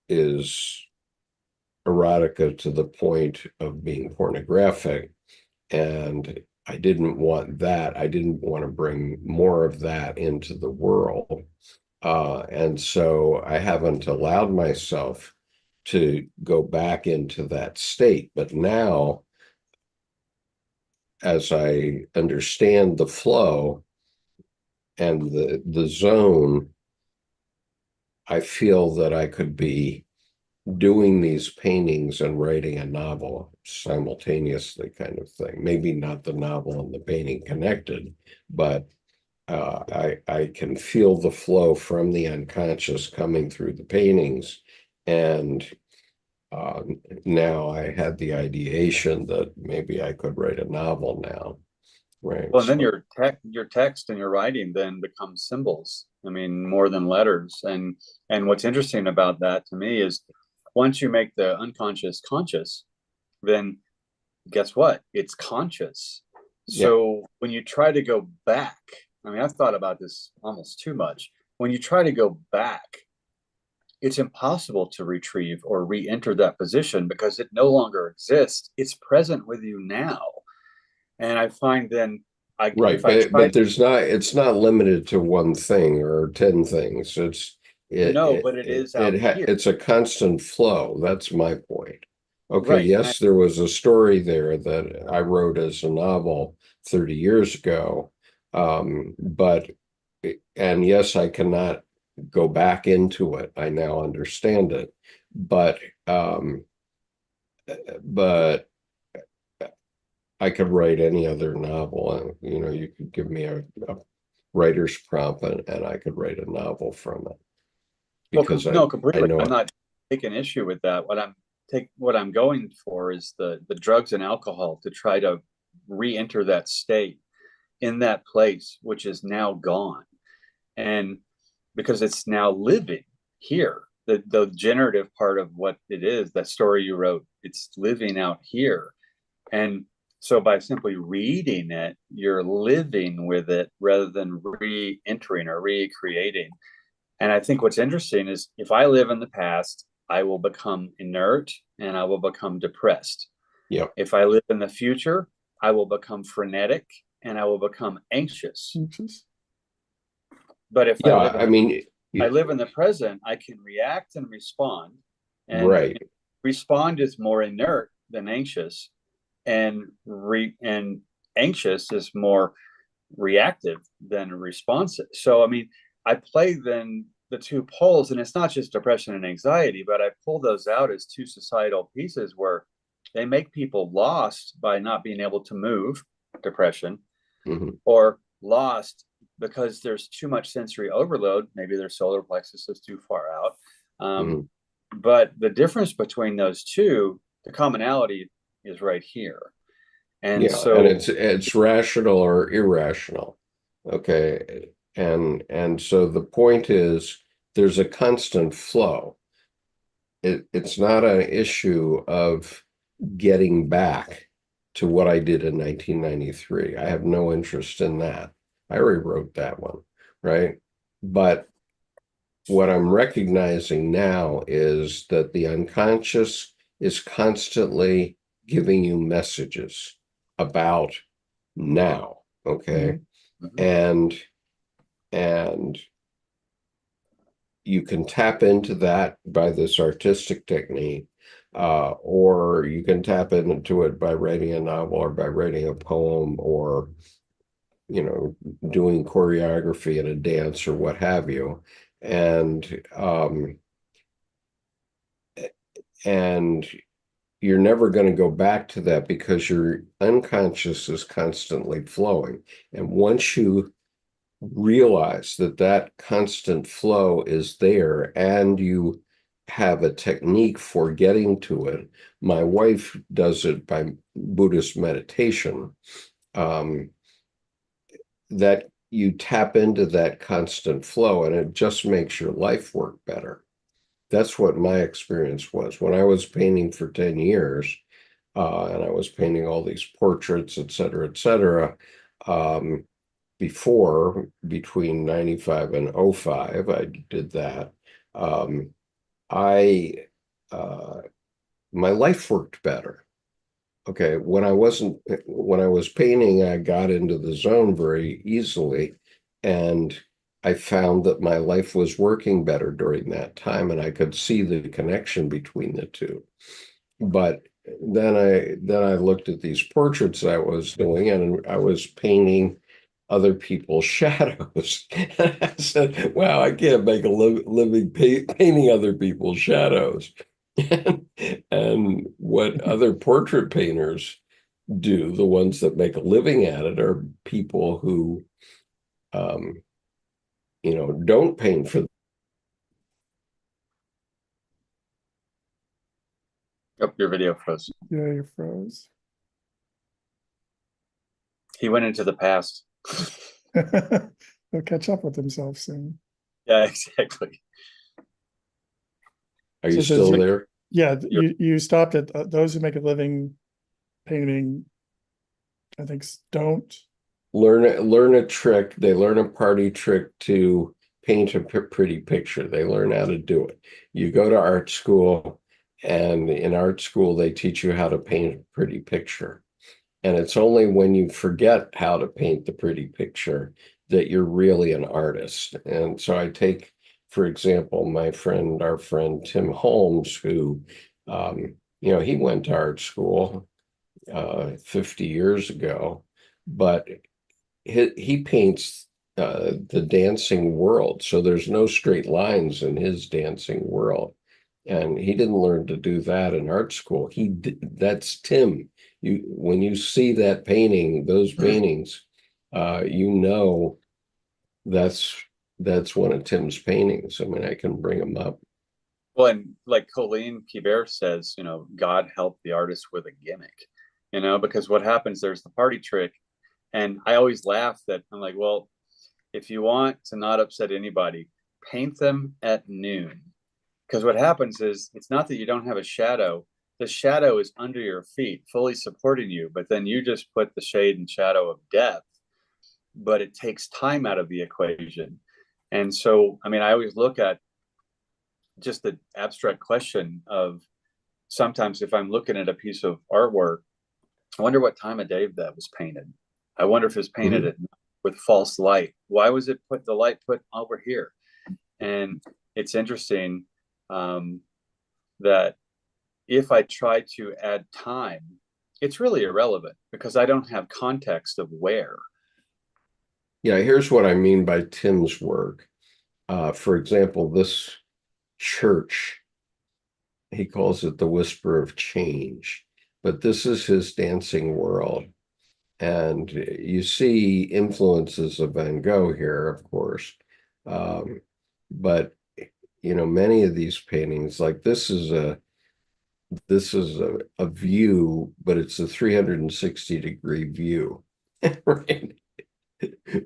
is erotica to the point of being pornographic, and I didn't want that. I didn't want to bring more of that into the world. And so I haven't allowed myself to go back into that state. But now, as I understand the flow and the zone, I feel that I could be doing these paintings and writing a novel simultaneously, kind of thing. Maybe not the novel and the painting connected, but I can feel the flow from the unconscious coming through the paintings. And now I had the ideation that maybe I could write a novel now, right? Well, and then your text and your writing then becomes symbols. I mean, more than letters. And what's interesting about that to me is once you make the unconscious conscious, then guess what? It's conscious. So when you try to go back, I mean, I've thought about this almost too much. When you try to go back, it's impossible to retrieve or re-enter that position because it no longer exists. It's present with you now. And I find then Right, if I try but it's not limited to one thing or 10 things. no, but it is out here. It's a constant flow. That's my point. Okay, Right. yes, there was a story there that I wrote as a novel 30 years ago. But and yes, I cannot go back into it. I now understand it. But but I could write any other novel. And you could give me a writer's prompt and I could write a novel from it because no, I completely. know I'm not taking issue with that. What I'm going for is the drugs and alcohol to try to re-enter that state in that place, which is now gone. And because it's now living here, the generative part of what it is, that story you wrote, it's living out here. And so by simply reading it, you're living with it rather than re-entering or recreating. And I think what's interesting is if I live in the past, I will become inert and I will become depressed. Yep. If I live in the future, I will become frenetic and I will become anxious. But if I live in the present, I can react and respond. And right. Respond is more inert than anxious, and anxious is more reactive than responsive. So I mean, I play then the two poles, and it's not just depression and anxiety, but I pull those out as two societal pieces where they make people lost by not being able to move, depression, or lost because there's too much sensory overload. Maybe their solar plexus is too far out. But the difference between those two, the commonality is right here. And and it's rational or irrational. Okay. And so the point is there's a constant flow. It's not an issue of getting back to what I did in 1993. I have no interest in that. I already wrote that one, right? But what I'm recognizing now is that the unconscious is constantly giving you messages about now, okay? And you can tap into that by this artistic technique, or you can tap into it by writing a novel or by writing a poem or doing choreography in a dance or what have you. And you're never going to go back to that because your unconscious is constantly flowing. And once you realize that that constant flow is there and you have a technique for getting to it, my wife does it by Buddhist meditation. that you tap into that constant flow, and it just makes your life work better. That's what my experience was when I was painting for 10 years, and I was painting all these portraits, et cetera, before, between 95 and '05, I did that. Um, I My life worked better. Okay, when I was painting, I got into the zone very easily, and I found that my life was working better during that time, and I could see the connection between the two. But then I looked at these portraits I was doing, and I was painting other people's shadows. And I said, "Wow, I can't make a living painting other people's shadows." And what other portrait painters do, the ones that make a living at it, are people who, um, don't paint for. Oh, your video froze. Yeah, you froze. He went into the past. He'll catch up with himself soon. Yeah, exactly. Are you So it says still there? Yeah, you stopped at those who make a living painting, I think, don't. Learn a trick. They learn a party trick to paint a pretty picture. They learn how to do it. You go to art school, and in art school, they teach you how to paint a pretty picture. And it's only when you forget how to paint the pretty picture that you're really an artist. And so I take, for example, our friend Tim Holmes, who, he went to art school 50 years ago, but he paints the dancing world. So there's no straight lines in his dancing world. And he didn't learn to do that in art school. That's Tim. When you see that painting, those paintings, you know that's one of Tim's paintings. I mean, I can bring them up. Well, and like Colleen Kibert says, God help the artist with a gimmick, because what happens, there's the party trick. And I always laugh that I'm like, well, if you want to not upset anybody, paint them at noon. Because what happens is, it's not that you don't have a shadow. The shadow is under your feet, fully supporting you, but then you just put the shade and shadow of depth, but it takes time out of the equation. And so, I mean, I always look at just the abstract question of, sometimes if I'm looking at a piece of artwork, I wonder what time of day that was painted. I wonder if it's painted at with false light. Why was it the light put over here? And it's interesting that if I try to add time, it's really irrelevant because I don't have context of where. Yeah, here's what I mean by Tim's work. For example, this church, he calls it the whisper of change, but this is his dancing world. And you see influences of Van Gogh here, of course. But many of these paintings, like this is a view, but it's a 360-degree view, right?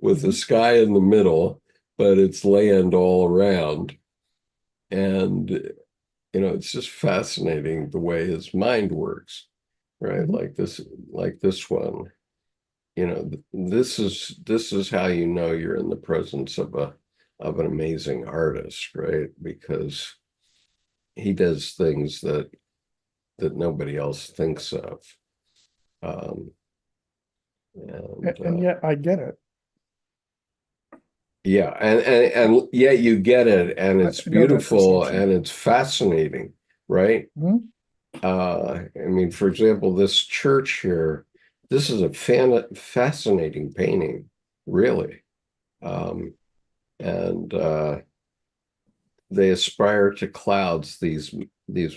With the sky in the middle, but it's land all around. And it's just fascinating the way his mind works, right? Like this one. This is how you're in the presence of an amazing artist, right? Because he does things that nobody else thinks of. And yet I get it. Yeah, and yet you get it, and it's I know that beautiful perception. and it's fascinating, right? Mhm. I mean, for example, this church here, this is a fascinating painting, really. And they aspire to clouds. These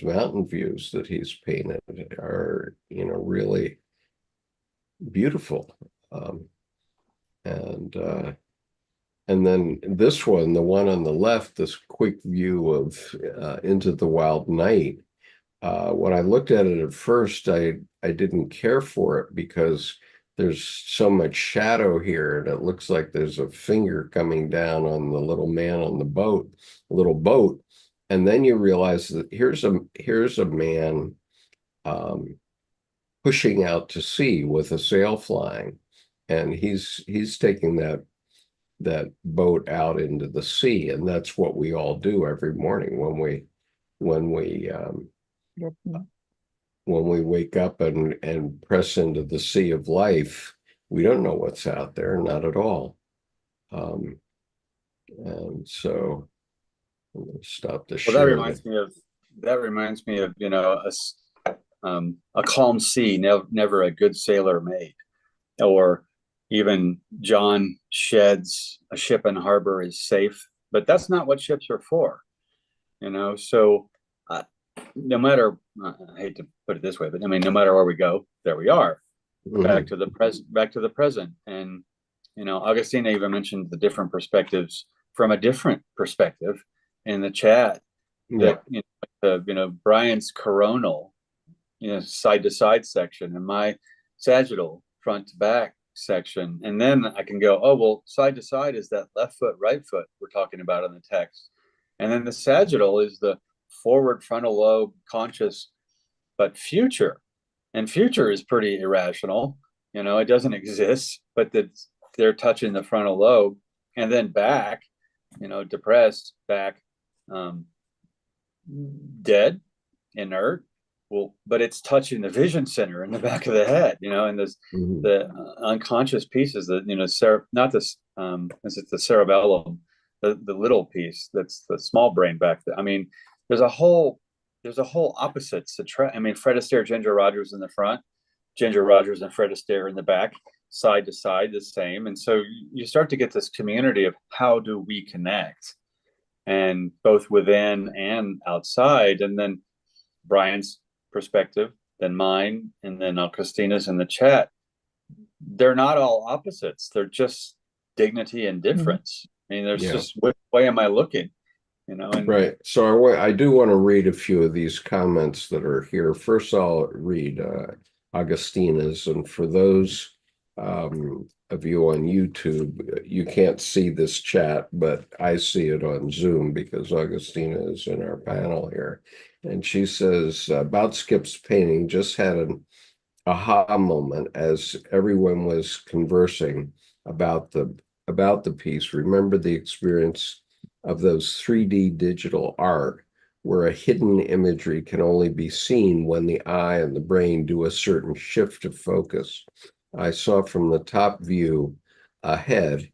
mountain views that he's painted are, really beautiful. And then this one, the one on the left, this quick view of Into the Wild Night. When I looked at it at first, I didn't care for it because there's so much shadow here, and it looks like there's a finger coming down on the little man on the boat, little boat. And then you realize that here's a man pushing out to sea with a sail flying, and he's taking that boat out into the sea, and that's what we all do every morning when we Yep. when we wake up and press into the sea of life. We don't know what's out there, not at all. And so I'm going to stop the Well, share. that reminds me of, you know, a calm sea, never a good sailor made. Or even John Shedd's "A ship in harbor is safe," but that's not what ships are for, you know. So no matter, I hate to put it this way, but I mean, no matter where we go, there we are, back to the present. And you know, Augustina even mentioned the different perspectives from a different perspective in the chat. Yeah. That you know, Brian's coronal, you know, side to side section, and my sagittal front to back section. And then I can go, oh, well, side to side is that left foot, right foot we're talking about in the text. And then the sagittal is the forward frontal lobe conscious, but future. And future is pretty irrational. You know, it doesn't exist, but they're touching the frontal lobe. And then back, you know, depressed, back, dead, inert. Well, but it's touching the vision center in the back of the head, you know, and the unconscious pieces that, you know, not this, is it the cerebellum, the little piece that's the small brain back there. I mean, there's a whole opposites to I mean, Fred Astaire, Ginger Rogers in the front, Ginger Rogers and Fred Astaire in the back, side to side, the same. And so you start to get this community of how do we connect, and both within and outside. And then Brian's perspective, then mine, and then Christina's in the chat. They're not all opposites. They're just dignity and difference. I mean, there's just which way am I looking? You know, and right. So I do want to read a few of these comments that are here. First, I'll read Augustina's, and for those of you on YouTube, you can't see this chat, but I see it on Zoom because Augustina is in our panel here. And she says, about Skip's painting, just had an aha moment as everyone was conversing about the piece. Remember the experience of those 3D digital art where a hidden imagery can only be seen when the eye and the brain do a certain shift of focus. I saw from the top view ahead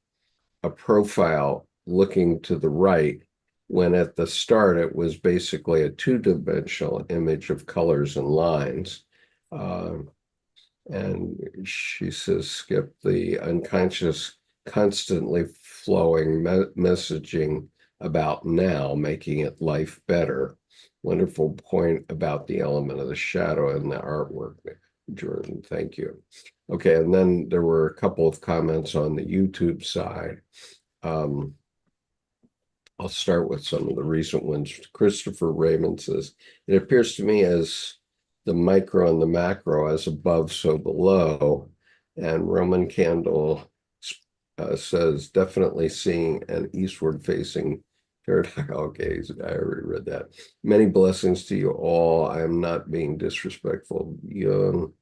a profile looking to the right, when at the start it was basically a two-dimensional image of colors and lines. And she says, Skip, the unconscious constantly flowing messaging about now, making it life better. Wonderful point about the element of the shadow in the artwork, Jordan. Thank you. Okay, and then there were a couple of comments on the YouTube side. I'll start with some of the recent ones. Christopher Raymond says, it appears to me as the micro and the macro, as above, so below. And Roman Candle says, definitely seeing an eastward facing paradoxical gaze. I already read that. Many blessings to you all. I am not being disrespectful. Jung,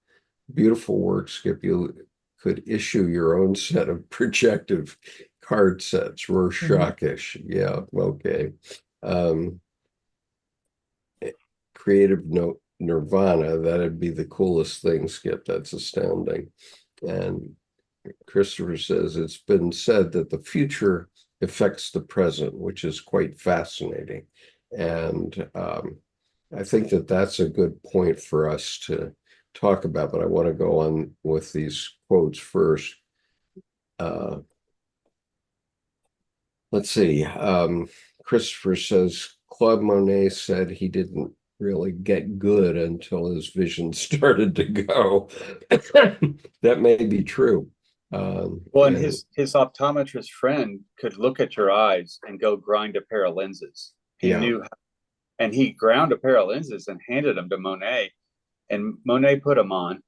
beautiful work, Skip. You could issue your own set of projective card sets. Rorschach-ish. Yeah, okay. Creative nirvana, that'd be the coolest thing, Skip. That's astounding. And Christopher says, it's been said that the future affects the present, which is quite fascinating. And I think that that's a good point for us to talk about, but I want to go on with these quotes first. Let's see. Christopher says, Claude Monet said he didn't really get good until his vision started to go. That may be true. Well, and his optometrist friend could look at your eyes and go grind a pair of lenses. He knew, and he ground a pair of lenses and handed them to Monet, and Monet put them on,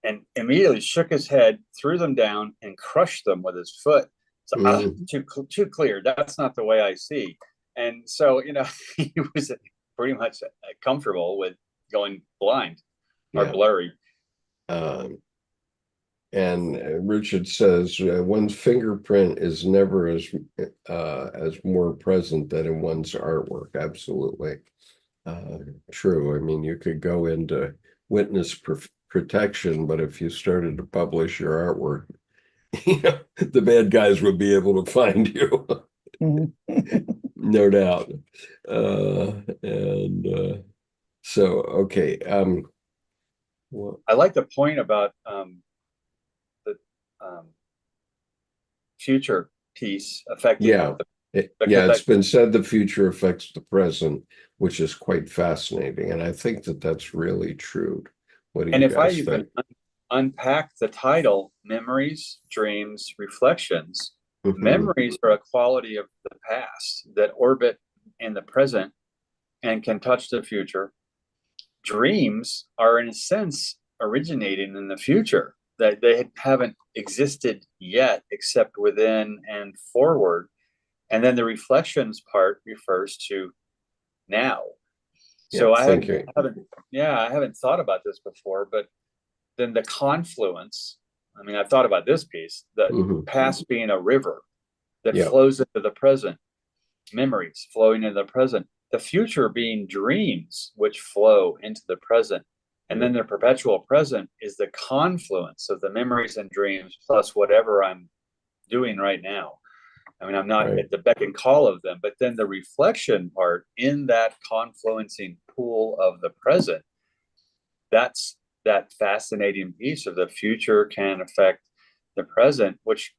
and immediately shook his head, threw them down, and crushed them with his foot. So too clear. That's not the way I see. And so, he was pretty much comfortable with going blind or blurry. And Richard says one's fingerprint is never as more present than in one's artwork. Absolutely true. I mean, you could go into witness protection, but if you started to publish your artwork, the bad guys would be able to find you. No doubt. So, okay. Well, I like the point about the future piece affecting it's been said the future affects the present, which is quite fascinating, and I think that that's really true. What do you if I guys even think? Unpack the title, memories, dreams, reflections, memories are a quality of the past that orbit in the present and can touch the future. Dreams are, in a sense, originating in the future, that they haven't existed yet except within and forward. And then the reflections part refers to now. So I haven't thought about this before, but then the confluence, I mean, I've thought about this piece, the past being a river that flows into the present, memories flowing into the present, the future being dreams which flow into the present. And then the perpetual present is the confluence of the memories and dreams plus whatever I'm doing right now. I mean, I'm not at the beck and call of them, but then the reflection part in that confluencing pool of the present, that's that fascinating piece of the future can affect the present, which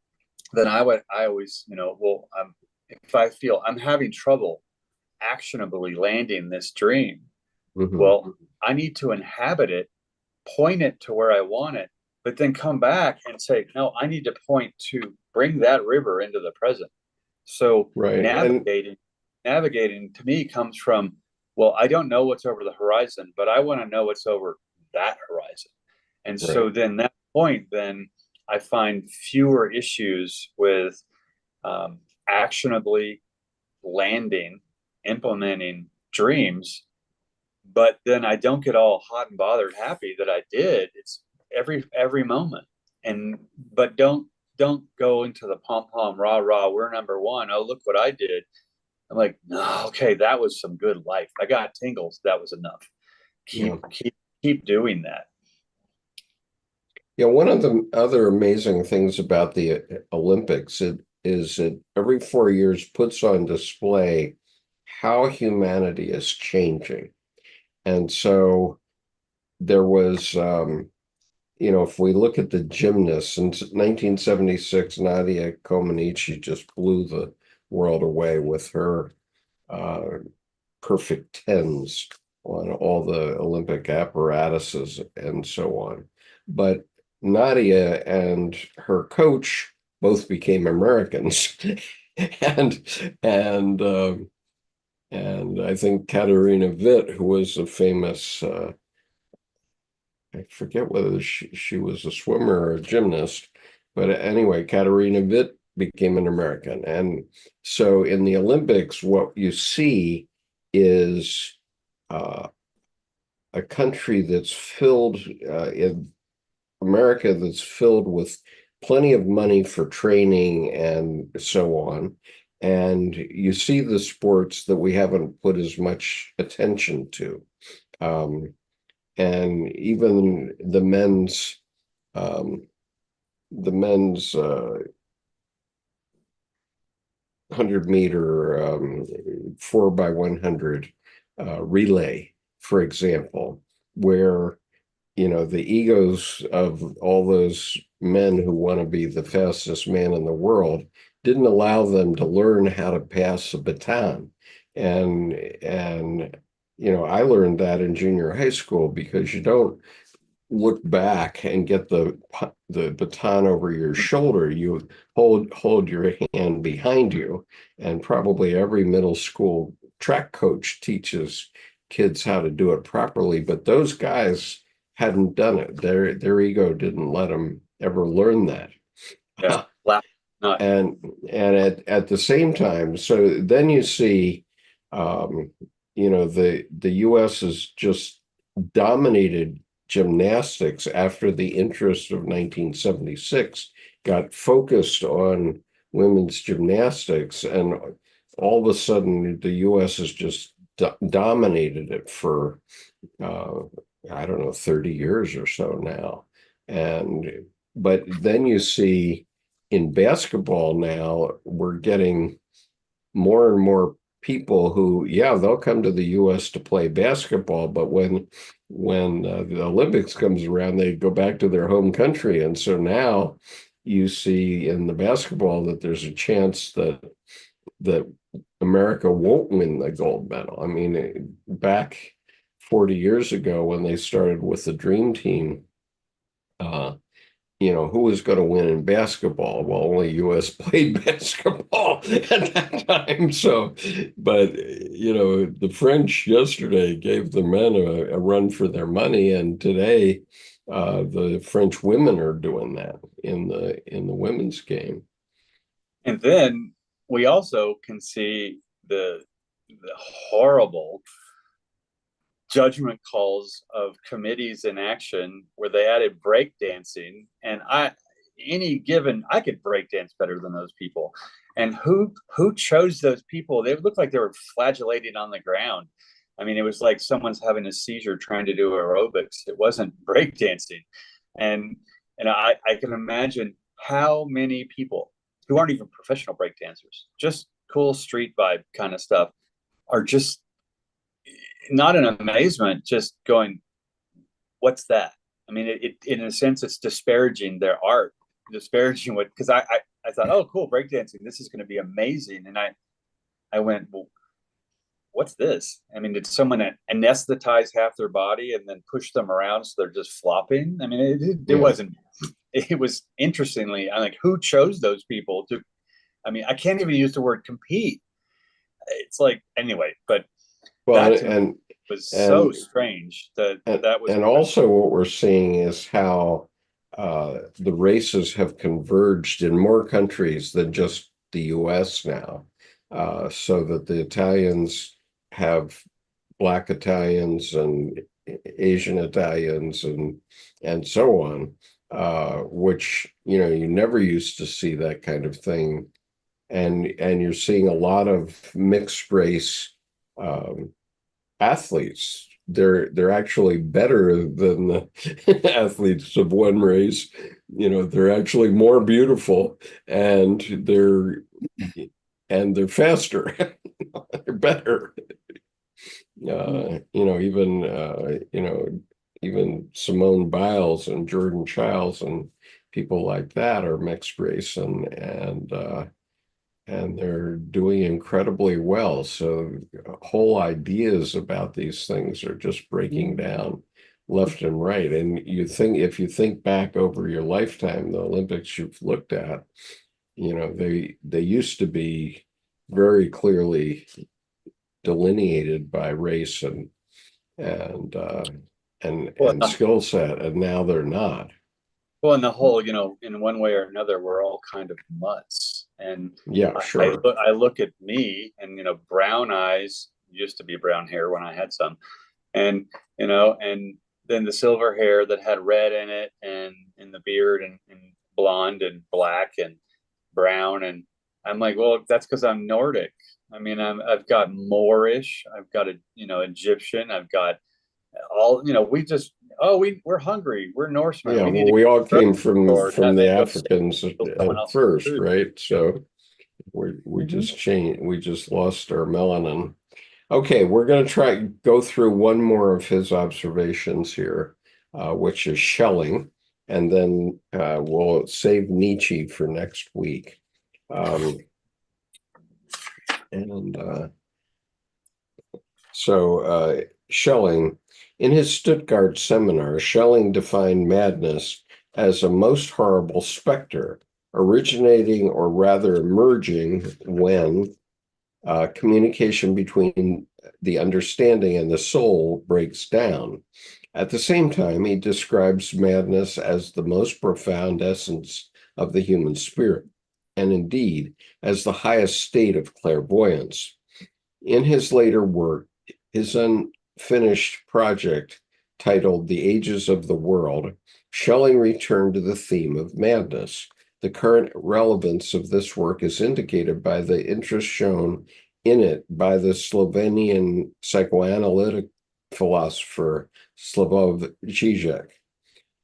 then I always, if I feel I'm having trouble actionably landing this dream, well, I need to inhabit it, point it to where I want it, but then come back and say, no, I need to point to bring that river into the present. So navigating to me comes from, well, I don't know what's over the horizon, but I want to know what's over that horizon. And so then that point, then I find fewer issues with actionably landing, implementing dreams, but then I don't get all hot and bothered happy that I did. It's every moment. But don't go into the pom-pom, rah, we're number one. Oh, look what I did. I'm like, no, okay, that was some good life. I got tingles. That was enough. Keep doing that. Yeah, one of the other amazing things about the Olympics is it every 4 years puts on display how humanity is changing. And so there was, if we look at the gymnasts in 1976, Nadia Comaneci just blew the world away with her perfect tens on all the Olympic apparatuses and so on. But Nadia and her coach both became Americans, and I think Katarina Witt, who was a famous, I forget whether she was a swimmer or a gymnast, but anyway, Katarina Witt became an American. And so in the Olympics, what you see is a country that's filled in America that's filled with plenty of money for training and so on. And you see the sports that we haven't put as much attention to. And even the men's 100-meter 4x100 relay, for example, where the egos of all those men who want to be the fastest man in the world didn't allow them to learn how to pass a baton. And I learned that in junior high school, because you don't look back and get the baton over your shoulder. You hold your hand behind you, and probably every middle school track coach teaches kids how to do it properly. But those guys hadn't done it. Their ego didn't let them ever learn that. Yeah. Not. And at the same time, so then you see, the U.S. has just dominated gymnastics after the interest of 1976 got focused on women's gymnastics, and all of a sudden the U.S. has just dominated it for I don't know, 30 years or so now. But then you see in basketball now, we're getting more and more people who, yeah, they'll come to the U.S. to play basketball, but when the Olympics comes around, they go back to their home country. And so now you see in the basketball that there's a chance that America won't win the gold medal. I mean, back 40 years ago when they started with the Dream Team, who was going to win in basketball? Well, only U.S. played basketball at that time. So, but, the French yesterday gave the men a run for their money. And today, the French women are doing that in the women's game. And then we also can see the horrible judgment calls of committees in action where they added breakdancing, and I could breakdance better than those people. And who chose those people? They looked like they were flagellating on the ground. I mean, it was like someone's having a seizure trying to do aerobics. It wasn't breakdancing. And I can imagine how many people who aren't even professional breakdancers, just cool street vibe kind of stuff, are just not in amazement, just going, what's that? I mean, it in a sense, it's disparaging their art, disparaging what, because I thought, oh, cool, breakdancing, this is going to be amazing. And I went, well, what's this? I mean, did someone anesthetize half their body and then push them around so they're just flopping? I mean, it wasn't, it was interestingly, I'm like, who chose those people to, I mean, I can't even use the word compete. It's like, anyway, but well, that and was so strange that was. And also what we're seeing is how the races have converged in more countries than just the U.S. now, so that the Italians have Black Italians and Asian Italians and so on, which you never used to see that kind of thing, and you're seeing a lot of mixed race athletes. They're actually better than the athletes of one race. They're actually more beautiful, and they're faster. They're better. Even Simone Biles and Jordan Childs and people like that are mixed race, and they're doing incredibly well. So whole ideas about these things are just breaking down left and right. And if you think back over your lifetime, the Olympics you've looked at, they used to be very clearly delineated by race and skill set, and now they're not. Well, in the whole, in one way or another, we're all kind of mutts. And yeah, sure. I look at me, and brown eyes, used to be brown hair when I had some, and and then the silver hair that had red in it, and in the beard, and blonde and black and brown, and I'm like, well, that's because I'm Nordic. I mean, I've got Moorish, I've got Egyptian, I've got all, we're hungry, we're Norsemen. Yeah, we all came from the Africans at first, right? So we just changed, we just lost our melanin. Okay, we're going to go through one more of his observations here, which is Schelling, and then we'll save Nietzsche for next week. So Schelling, in his Stuttgart seminar, Schelling defined madness as a most horrible specter, originating or rather emerging when communication between the understanding and the soul breaks down. At the same time, he describes madness as the most profound essence of the human spirit, and indeed as the highest state of clairvoyance. In his later work, his unfinished project titled The Ages of the World, Schelling returned to the theme of madness. The current relevance of this work is indicated by the interest shown in it by the Slovenian psychoanalytic philosopher Slavoj Žižek.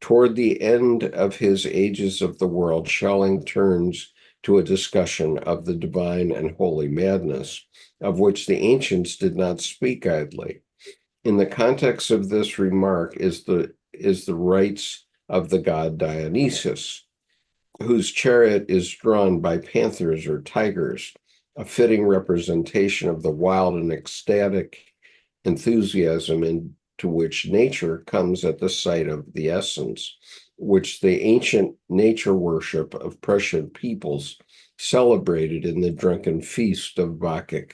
Toward the end of his Ages of the World, Schelling turns to a discussion of the divine and holy madness, of which the ancients did not speak idly. In the context of this remark is the rites of the god Dionysus, whose chariot is drawn by panthers or tigers, a fitting representation of the wild and ecstatic enthusiasm into which nature comes at the sight of the essence, which the ancient nature worship of Prussian peoples celebrated in the drunken feast of Bacchic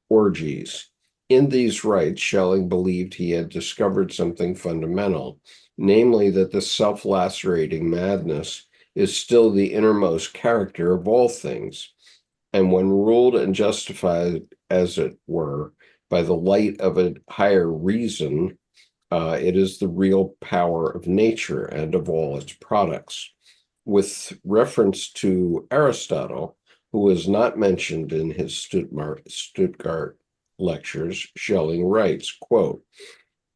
orgies. In these rites, Schelling believed he had discovered something fundamental, namely that the self-lacerating madness is still the innermost character of all things, and when ruled and justified, as it were, by the light of a higher reason, it is the real power of nature and of all its products. With reference to Aristotle, who was not mentioned in his Stuttgart lectures, Schelling writes, quote,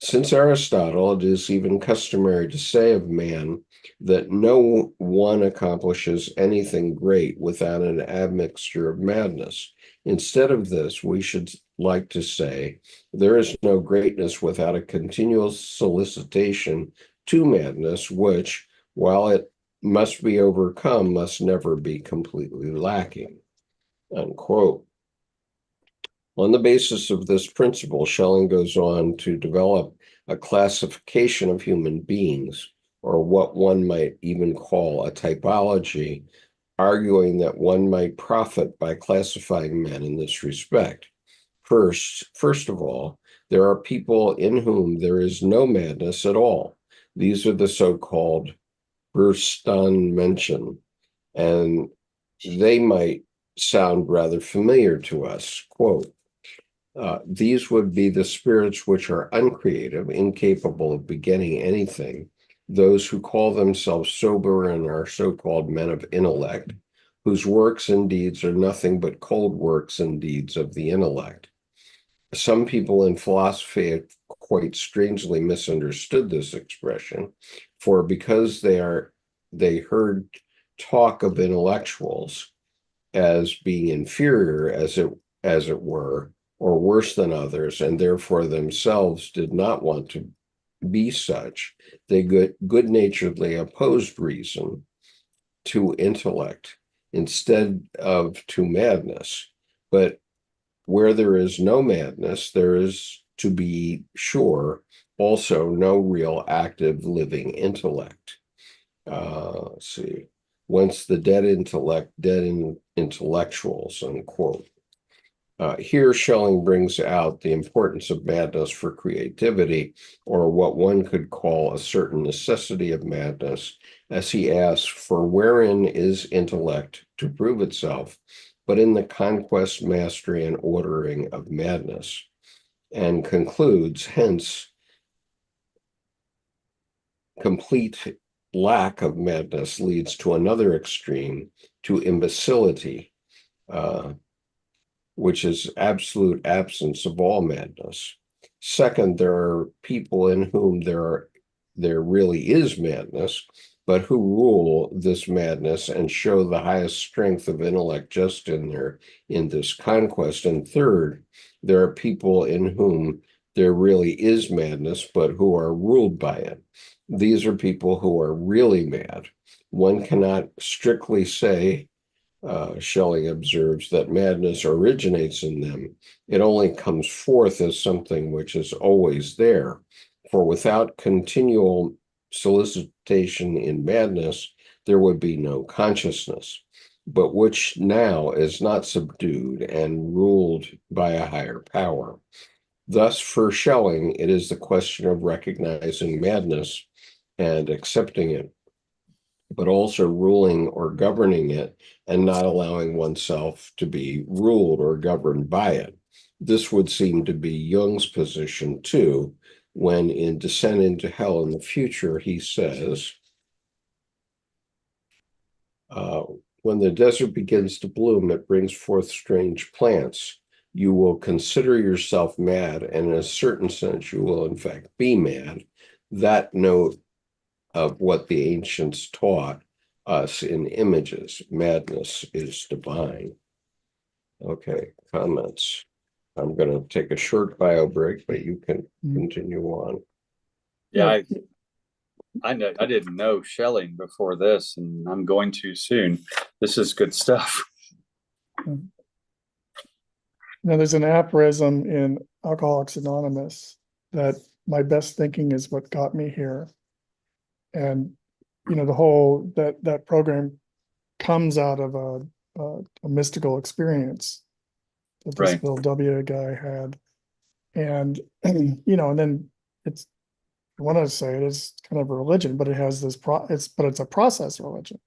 "Since Aristotle, it is even customary to say of man that no one accomplishes anything great without an admixture of madness. Instead of this, we should like to say, there is no greatness without a continual solicitation to madness, which, while it must be overcome, must never be completely lacking." Unquote. On the basis of this principle, Schelling goes on to develop a classification of human beings, or what one might even call a typology, arguing that one might profit by classifying men in this respect. First of all, there are people in whom there is no madness at all. These are the so-called Verstandmenschen, and they might sound rather familiar to us. Quote, "These would be the spirits which are uncreative, incapable of beginning anything, those who call themselves sober and are so-called men of intellect, whose works and deeds are nothing but cold works and deeds of the intellect." Some people in philosophy have quite strangely misunderstood this expression, for because they heard talk of intellectuals as being inferior, as it were, or worse than others, and therefore themselves did not want to be such, they good-naturedly opposed reason to intellect instead of to madness. But where there is no madness, there is, to be sure, also no real active living intellect. Let's see. Whence the dead intellect, intellectuals, unquote. Here, Schelling brings out the importance of madness for creativity, or what one could call a certain necessity of madness, as he asks, for wherein is intellect to prove itself, but in the conquest, mastery, and ordering of madness, and concludes, hence, complete lack of madness leads to another extreme, to imbecility, which is absolute absence of all madness. Second, there are people in whom there really is madness, but who rule this madness and show the highest strength of intellect just in this conquest. And third, there are people in whom there really is madness, but who are ruled by it. These are people who are really mad. One cannot strictly say, Schelling observes, that madness originates in them. It only comes forth as something which is always there. For without continual solicitation in madness, there would be no consciousness, but which now is not subdued and ruled by a higher power. Thus, for Schelling, it is the question of recognizing madness and accepting it, but also ruling or governing it and not allowing oneself to be ruled or governed by it. This would seem to be Jung's position too, when in Descent into Hell in the Future, he says, when the desert begins to bloom, it brings forth strange plants. You will consider yourself mad, and in a certain sense, you will in fact be mad. That note of what the ancients taught us in images, madness is divine. Okay, comments. I'm going to take a short bio break, but you can continue on. Yeah, I didn't know Schelling before this, and I'm going to soon. This is good stuff. Now, there's an aphorism in Alcoholics Anonymous that my best thinking is what got me here. And, the whole, that program comes out of a mystical experience that this Right. Bill W. guy had. And, and then I want to say it is kind of a religion, but it has this it's a process religion,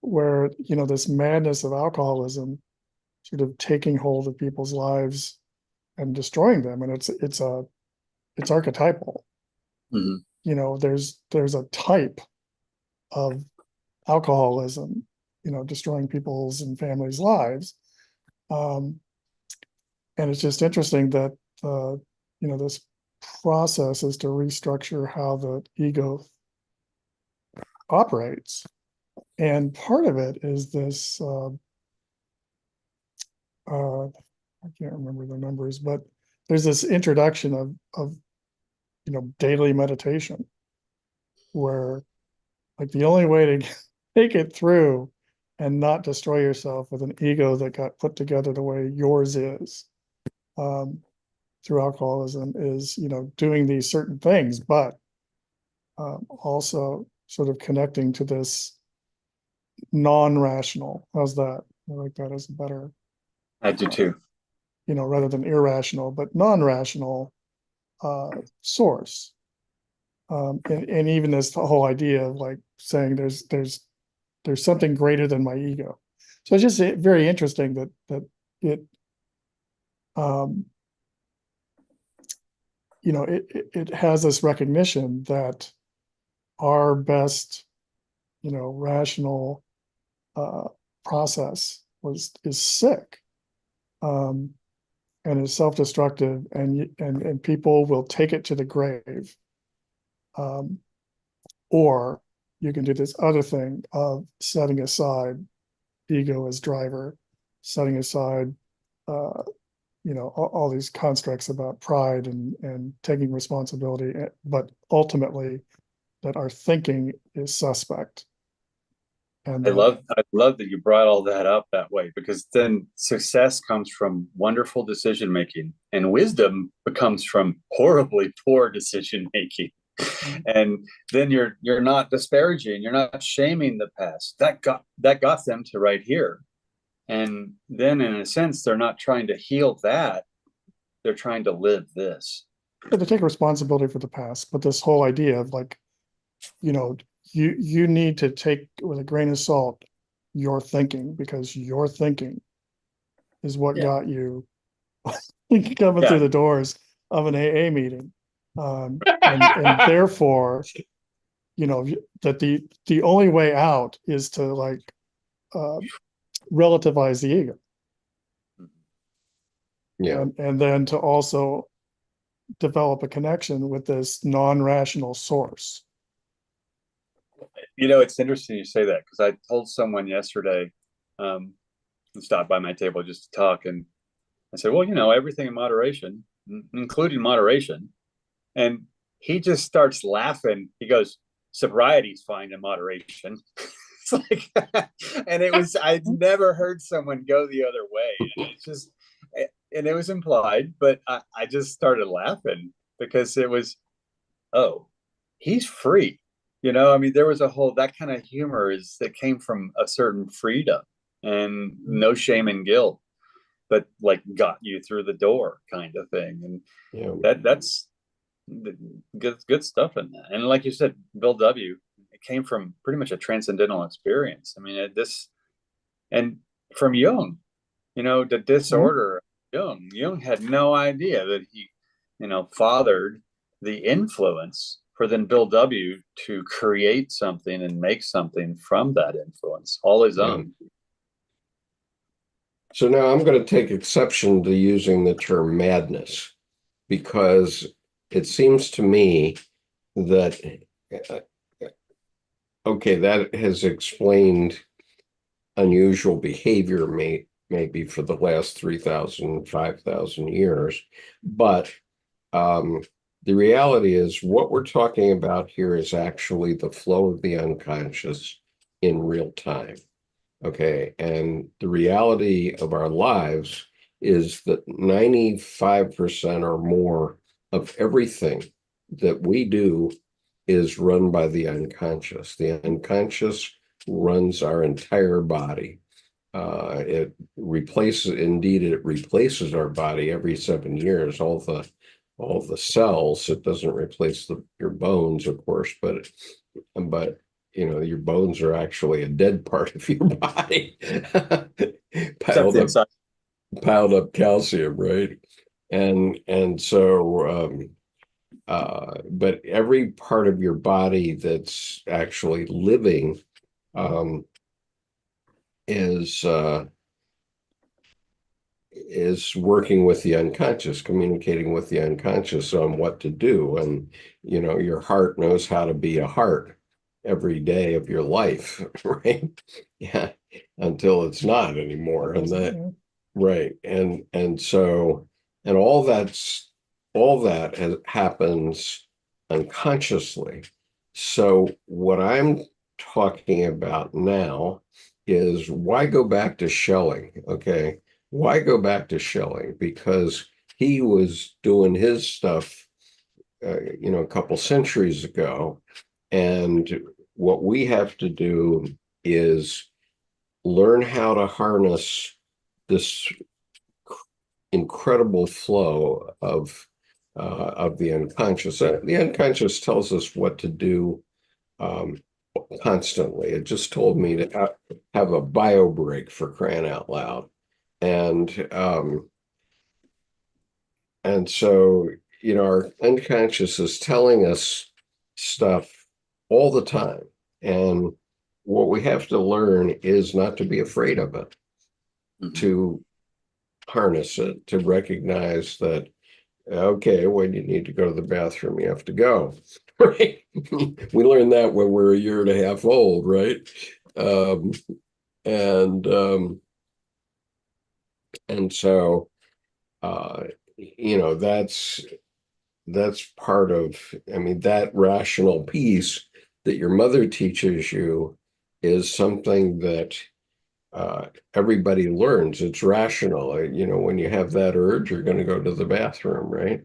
where this madness of alcoholism sort of taking hold of people's lives and destroying them, and it's archetypal. Mm-hmm. There's a type of alcoholism, destroying people's and families' lives, and it's just interesting that this process is to restructure how the ego operates. And part of it is this, I can't remember the numbers, but there's this introduction of daily meditation, where like the only way to take it through and not destroy yourself with an ego that got put together the way yours is, through alcoholism is, doing these certain things, but also sort of connecting to this non-rational. How's that? I like that as a better, I do too. rather than irrational, but non-rational source. And even this whole idea of like saying there's something greater than my ego. So it's just very interesting that it it has this recognition that our best rational process is sick, and is self-destructive, and people will take it to the grave, or you can do this other thing of setting aside ego as driver, setting aside all these constructs about pride and taking responsibility, but ultimately that our thinking is suspect. And I love that you brought all that up that way, because then success comes from wonderful decision making, and wisdom becomes from horribly poor decision making. And then you're not disparaging, you're not shaming the past that got them to right here. And then in a sense, they're not trying to heal that, they're trying to live this. to take responsibility for the past, but this whole idea of like, you need to take with a grain of salt your thinking, because your thinking is what got you coming through the doors of an AA meeting, and therefore that the only way out is to like relativize the ego, and then to also develop a connection with this non-rational source. It's interesting you say that, because I told someone yesterday, who stopped by my table just to talk, and I said, well, everything in moderation, including moderation. And he just starts laughing. He goes, sobriety's fine in moderation. It's like, and I'd never heard someone go the other way. And it was implied, but I just started laughing, because it was, oh, he's free. There was a whole, that kind of humor that came from a certain freedom and no shame and guilt. that like got you through the door kind of thing. And Yeah. that's good stuff in that. And like you said, Bill W., it came from pretty much a transcendental experience. I mean, and from Jung, the disorder of Jung had no idea that he, fathered the influence for then Bill W. to create something and make something from that influence, all his own. So now I'm going to take exception to using the term madness, because it seems to me that, okay, that has explained unusual behavior maybe for the last 3,000, 5,000 years. But the reality is what we're talking about here is actually the flow of the unconscious in real time. Okay. And the reality of our lives is that 95% or more of everything that we do is run by the unconscious. The unconscious runs our entire body. It replaces our body every 7 years. All the cells. It doesn't replace your bones, of course, but your bones are actually a dead part of your body. piled up calcium, right? And so but every part of your body that's actually living is working with the unconscious, communicating with the unconscious on what to do. And your heart knows how to be a heart every day of your life, right? Yeah, until it's not anymore. And that, right. And so, and all that happens unconsciously. So what I'm talking about now is, why go back to Schelling? Okay. Why go back to Schelling? Because he was doing his stuff, a couple centuries ago. And what we have to do is learn how to harness this incredible flow of the unconscious. The unconscious tells us what to do constantly. It just told me to have a bio break, for crying out loud. And so, our unconscious is telling us stuff all the time. And what we have to learn is not to be afraid of it, to harness it, to recognize that, okay, when you need to go to the bathroom, you have to go, right? We learned that when we're a year and a half old, right? And so, that's part of, that rational piece that your mother teaches you is something that everybody learns. It's rational. When you have that urge, you're going to go to the bathroom, right?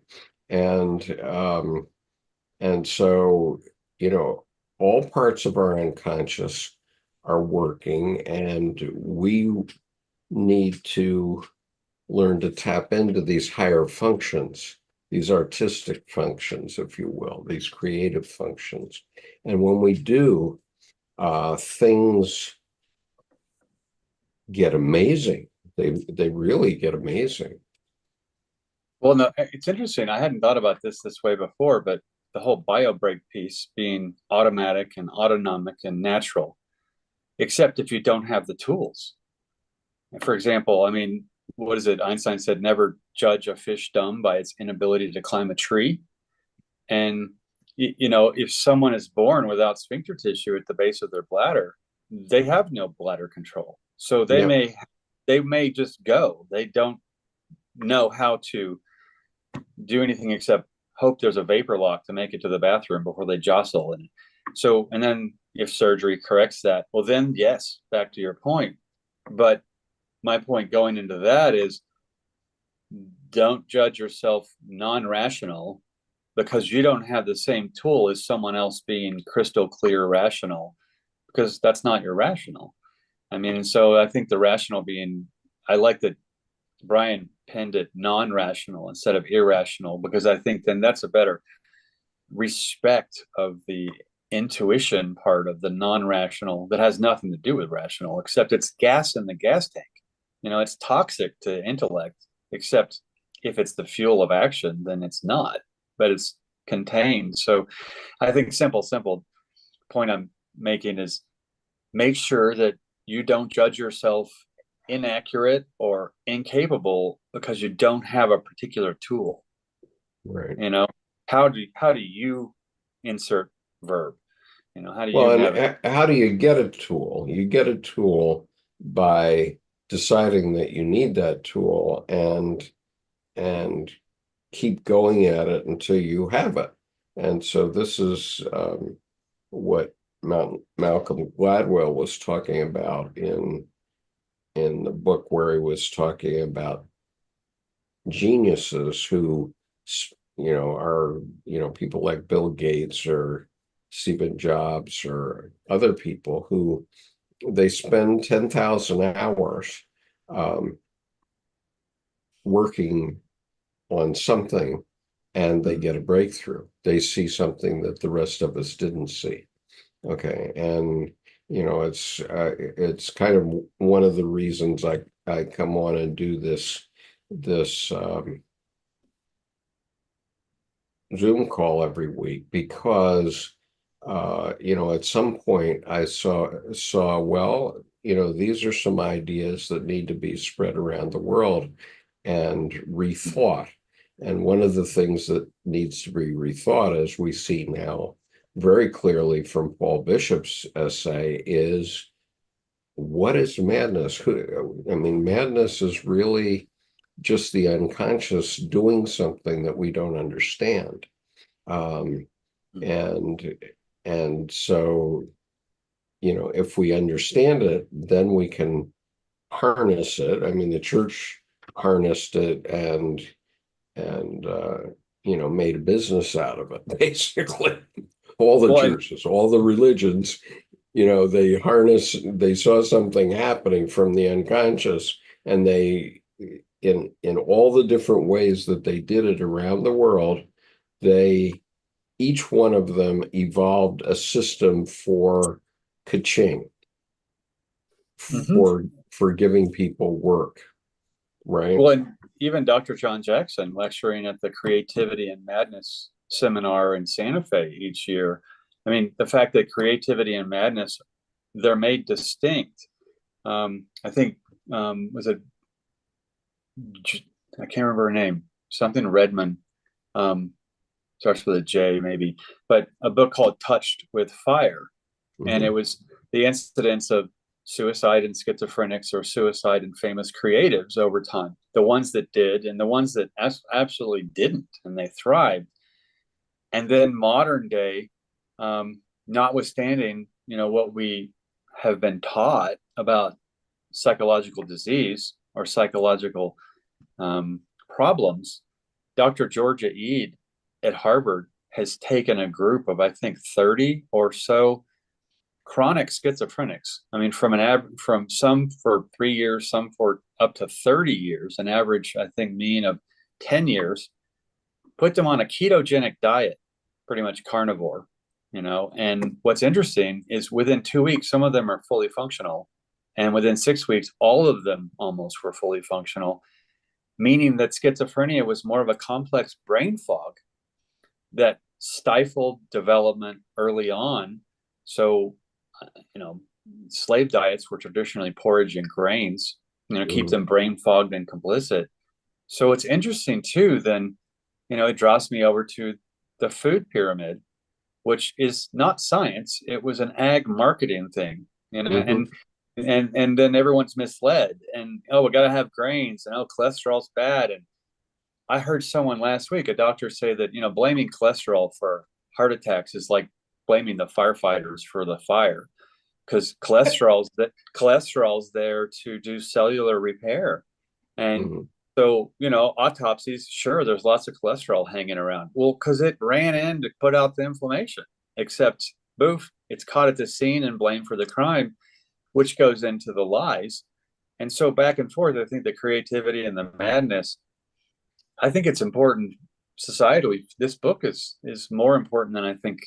And so, all parts of our unconscious are working, and we need to learn to tap into these higher functions, these artistic functions, if you will, these creative functions. And when we do, things get amazing. They really get amazing. Well, no, it's interesting. I hadn't thought about this way before, but the whole bio break piece being automatic and autonomic and natural, except if you don't have the tools. For example, what is it? Einstein said, never judge a fish dumb by its inability to climb a tree. And, if someone is born without sphincter tissue at the base of their bladder, they have no bladder control. So they may just go. They don't know how to do anything except hope there's a vapor lock to make it to the bathroom before they jostle. And then if surgery corrects that, well, then yes, back to your point. But my point going into that is, don't judge yourself non-rational because you don't have the same tool as someone else being crystal clear rational, because that's not your rational. So I think the rational being, I like that Brian penned it non-rational instead of irrational, because I think then that's a better respect of the intuition part of the non-rational that has nothing to do with rational, except it's gas in the gas tank. It's toxic to intellect, except if it's the fuel of action, then it's not, but it's contained. So I think simple point I'm making is make sure that you don't judge yourself inaccurate or incapable because you don't have a particular tool. Right. How do you insert verb? How do you Well, have it? and how do you get a tool? You get a tool by deciding that you need that tool and keep going at it until you have it. And so this is what Malcolm Gladwell was talking about in the book, where he was talking about geniuses who are people like Bill Gates or Stephen Jobs or other people who they spend 10,000 hours um, working on something, and they get a breakthrough. They see something that the rest of us didn't see. Okay, and it's kind of one of the reasons I come on and do this Zoom call every week, because at some point I saw well, these are some ideas that need to be spread around the world and rethought. And one of the things that needs to be rethought, as we see now very clearly from Paul Bishop's essay, is what is madness? I mean, madness is really just the unconscious doing something that we don't understand. Um, and and so, if we understand it, then we can harness it. I mean, the church harnessed it and made a business out of it, basically. All the Well, churches, all the religions, they saw something happening from the unconscious, and they, in all the different ways that they did it around the world, they, each one of them evolved a system for ka-ching, mhm. for giving people work, right? Well, and even Dr. John Jackson lecturing at the Creativity and Madness seminar in Santa Fe each year. I mean, the fact that creativity and madness, they're made distinct. I think, was it, I can't remember her name, something Redmond, starts with a J maybe, but a book called Touched with Fire. And it was the incidence of suicide in schizophrenics or suicide in famous creatives over time, the ones that did and the ones that absolutely didn't, and they thrived. And then modern day, notwithstanding what we have been taught about psychological disease or psychological problems, Dr. Georgia Ede at Harvard has taken a group of, I think, 30 or so chronic schizophrenics. I mean, from some for 3 years, some for up to 30 years, an average, I think, mean of 10 years, put them on a ketogenic diet, pretty much carnivore, and what's interesting is within 2 weeks, some of them are fully functional. And within 6 weeks, all of them almost were fully functional, meaning that schizophrenia was more of a complex brain fog that stifled development early on. So, slave diets were traditionally porridge and grains, keep them brain fogged and complicit. So it's interesting too, then, it draws me over to the food pyramid, which is not science. It was an ag marketing thing, and then everyone's misled, and, oh, we got to have grains, and, oh, cholesterol's bad. And I heard someone last week, a doctor, say that, blaming cholesterol for heart attacks is like blaming the firefighters for the fire, because cholesterol's there to do cellular repair. And so, autopsies, sure, there's lots of cholesterol hanging around. Well, because it ran in to put out the inflammation, except, boof, it's caught at the scene and blamed for the crime, which goes into the lies. And so back and forth, I think the creativity and the madness, I think it's important societally. This book is more important than I think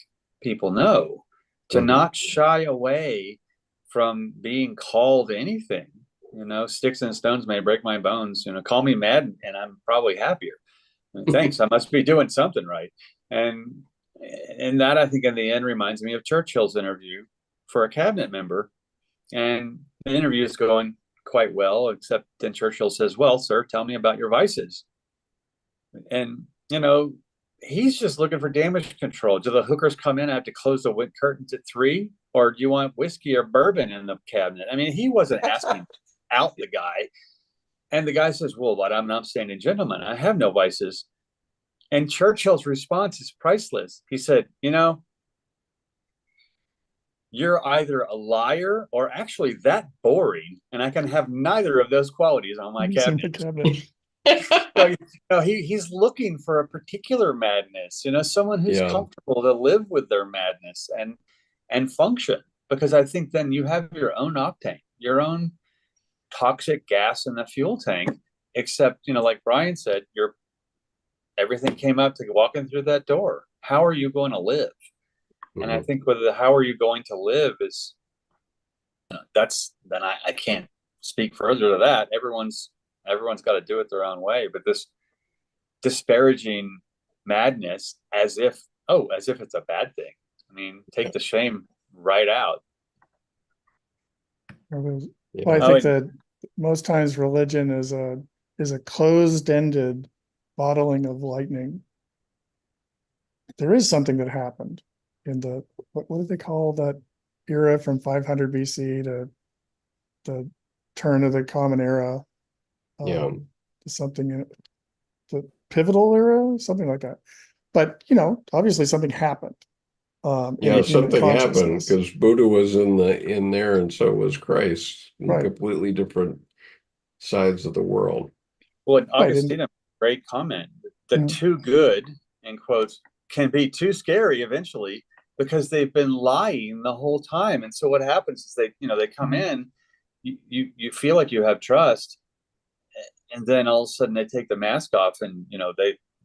people know, to not shy away from being called anything. Sticks and stones may break my bones. Call me mad and I'm probably happier. Thanks, I must be doing something right. And that, I think, in the end reminds me of Churchill's interview for a cabinet member. And the interview is going quite well, except then Churchill says, "Well, sir, tell me about your vices." And, he's just looking for damage control. Do the hookers come in? I have to close the wind curtains at 3? Or do you want whiskey or bourbon in the cabinet? I mean, he wasn't asking out the guy. And the guy says, "Well, but I'm an upstanding gentleman. I have no vices." And Churchill's response is priceless. He said, "You're either a liar or actually that boring, and I can have neither of those qualities on my cabinet." So, he's looking for a particular madness, someone who's comfortable to live with their madness and function. Because I think then you have your own octane, your own toxic gas in the fuel tank, except, like Brian said, everything came out to walking through that door. How are you going to live? And I think with the how are you going to live is, then I can't speak further to that. Everyone's got to do it their own way. But this disparaging madness as if it's a bad thing. I mean, take the shame right out. Well, I think that most times religion is a closed-ended bottling of lightning. There is something that happened in the what did they call that era from 500 BC to the turn of the Common Era? Something in the pivotal era, something like that. But obviously something happened. Something happened because Buddha was in there, and so was Christ, in completely different sides of the world. Well, Augustine, great comment. The too good, in quotes, can be too scary eventually, because they've been lying the whole time. And so what happens is they come in, you feel like you have trust, and then all of a sudden they take the mask off, and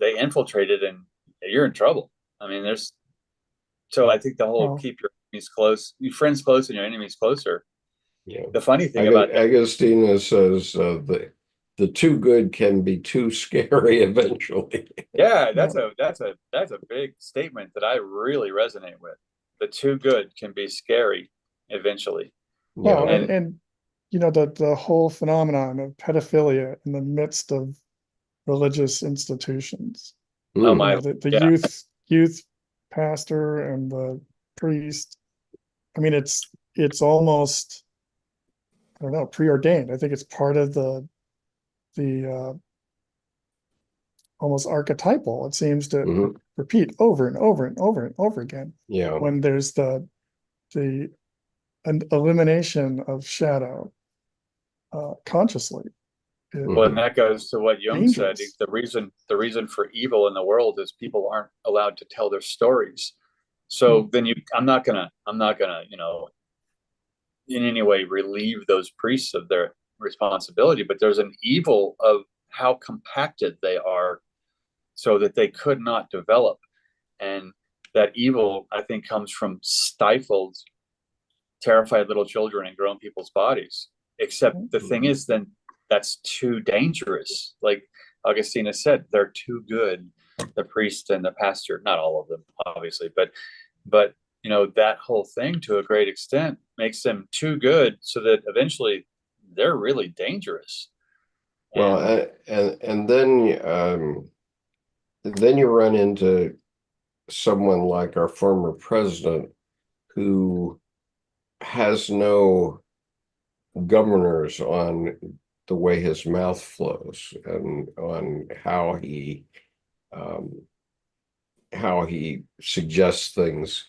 they infiltrate it, and you're in trouble. I mean, so I think the whole keep your enemies close, your friends close and your enemies closer. Yeah. The funny thing about Agustina says the too good can be too scary eventually. Yeah, that's a big statement that I really resonate with. The too good can be scary eventually. Well, and the whole phenomenon of pedophilia in the midst of religious institutions. Oh my! The youth pastor and the priest. I mean, it's almost, I don't know, preordained. I think it's part of the almost archetypal. It seems to repeat over and over and over and over again. Yeah. When there's the an elimination of shadow consciously. Well, and that goes to what Jung said. The reason for evil in the world is people aren't allowed to tell their stories. So then I'm not gonna, in any way relieve those priests of their responsibility, but there's an evil of how compacted they are so that they could not develop. And that evil, I think, comes from stifled, terrified little children in grown people's bodies. Except the thing is, then that's too dangerous. Like Augustina said, they're too good. The priest and the pastor, not all of them, obviously, but that whole thing, to a great extent, makes them too good, so that eventually they're really dangerous. Well, and then you run into someone like our former president, who has no governors on the way his mouth flows and on how he suggests things,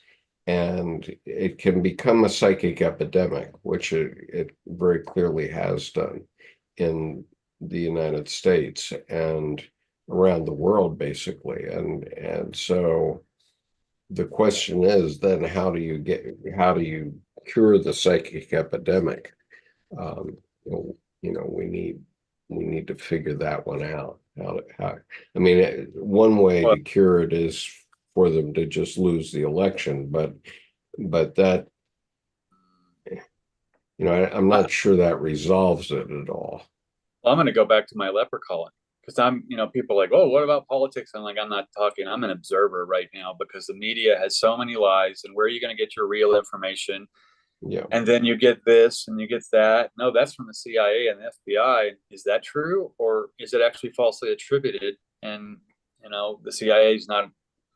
and it can become a psychic epidemic, which it very clearly has done in the United States and around the world, basically. And so the question is then, how do you cure the psychic epidemic? we need to figure that one out. I mean, one way Well, to cure it is for them to just lose the election, but that, I'm not sure that resolves it at all. I'm going to go back to my leper calling because people are like, oh, what about politics? I'm like, I'm not talking. I'm an observer right now because the media has so many lies. And where are you going to get your real information? Yeah. And then you get this and you get that. No, that's from the CIA and the FBI. Is that true? Or is it actually falsely attributed? And, the CIA is not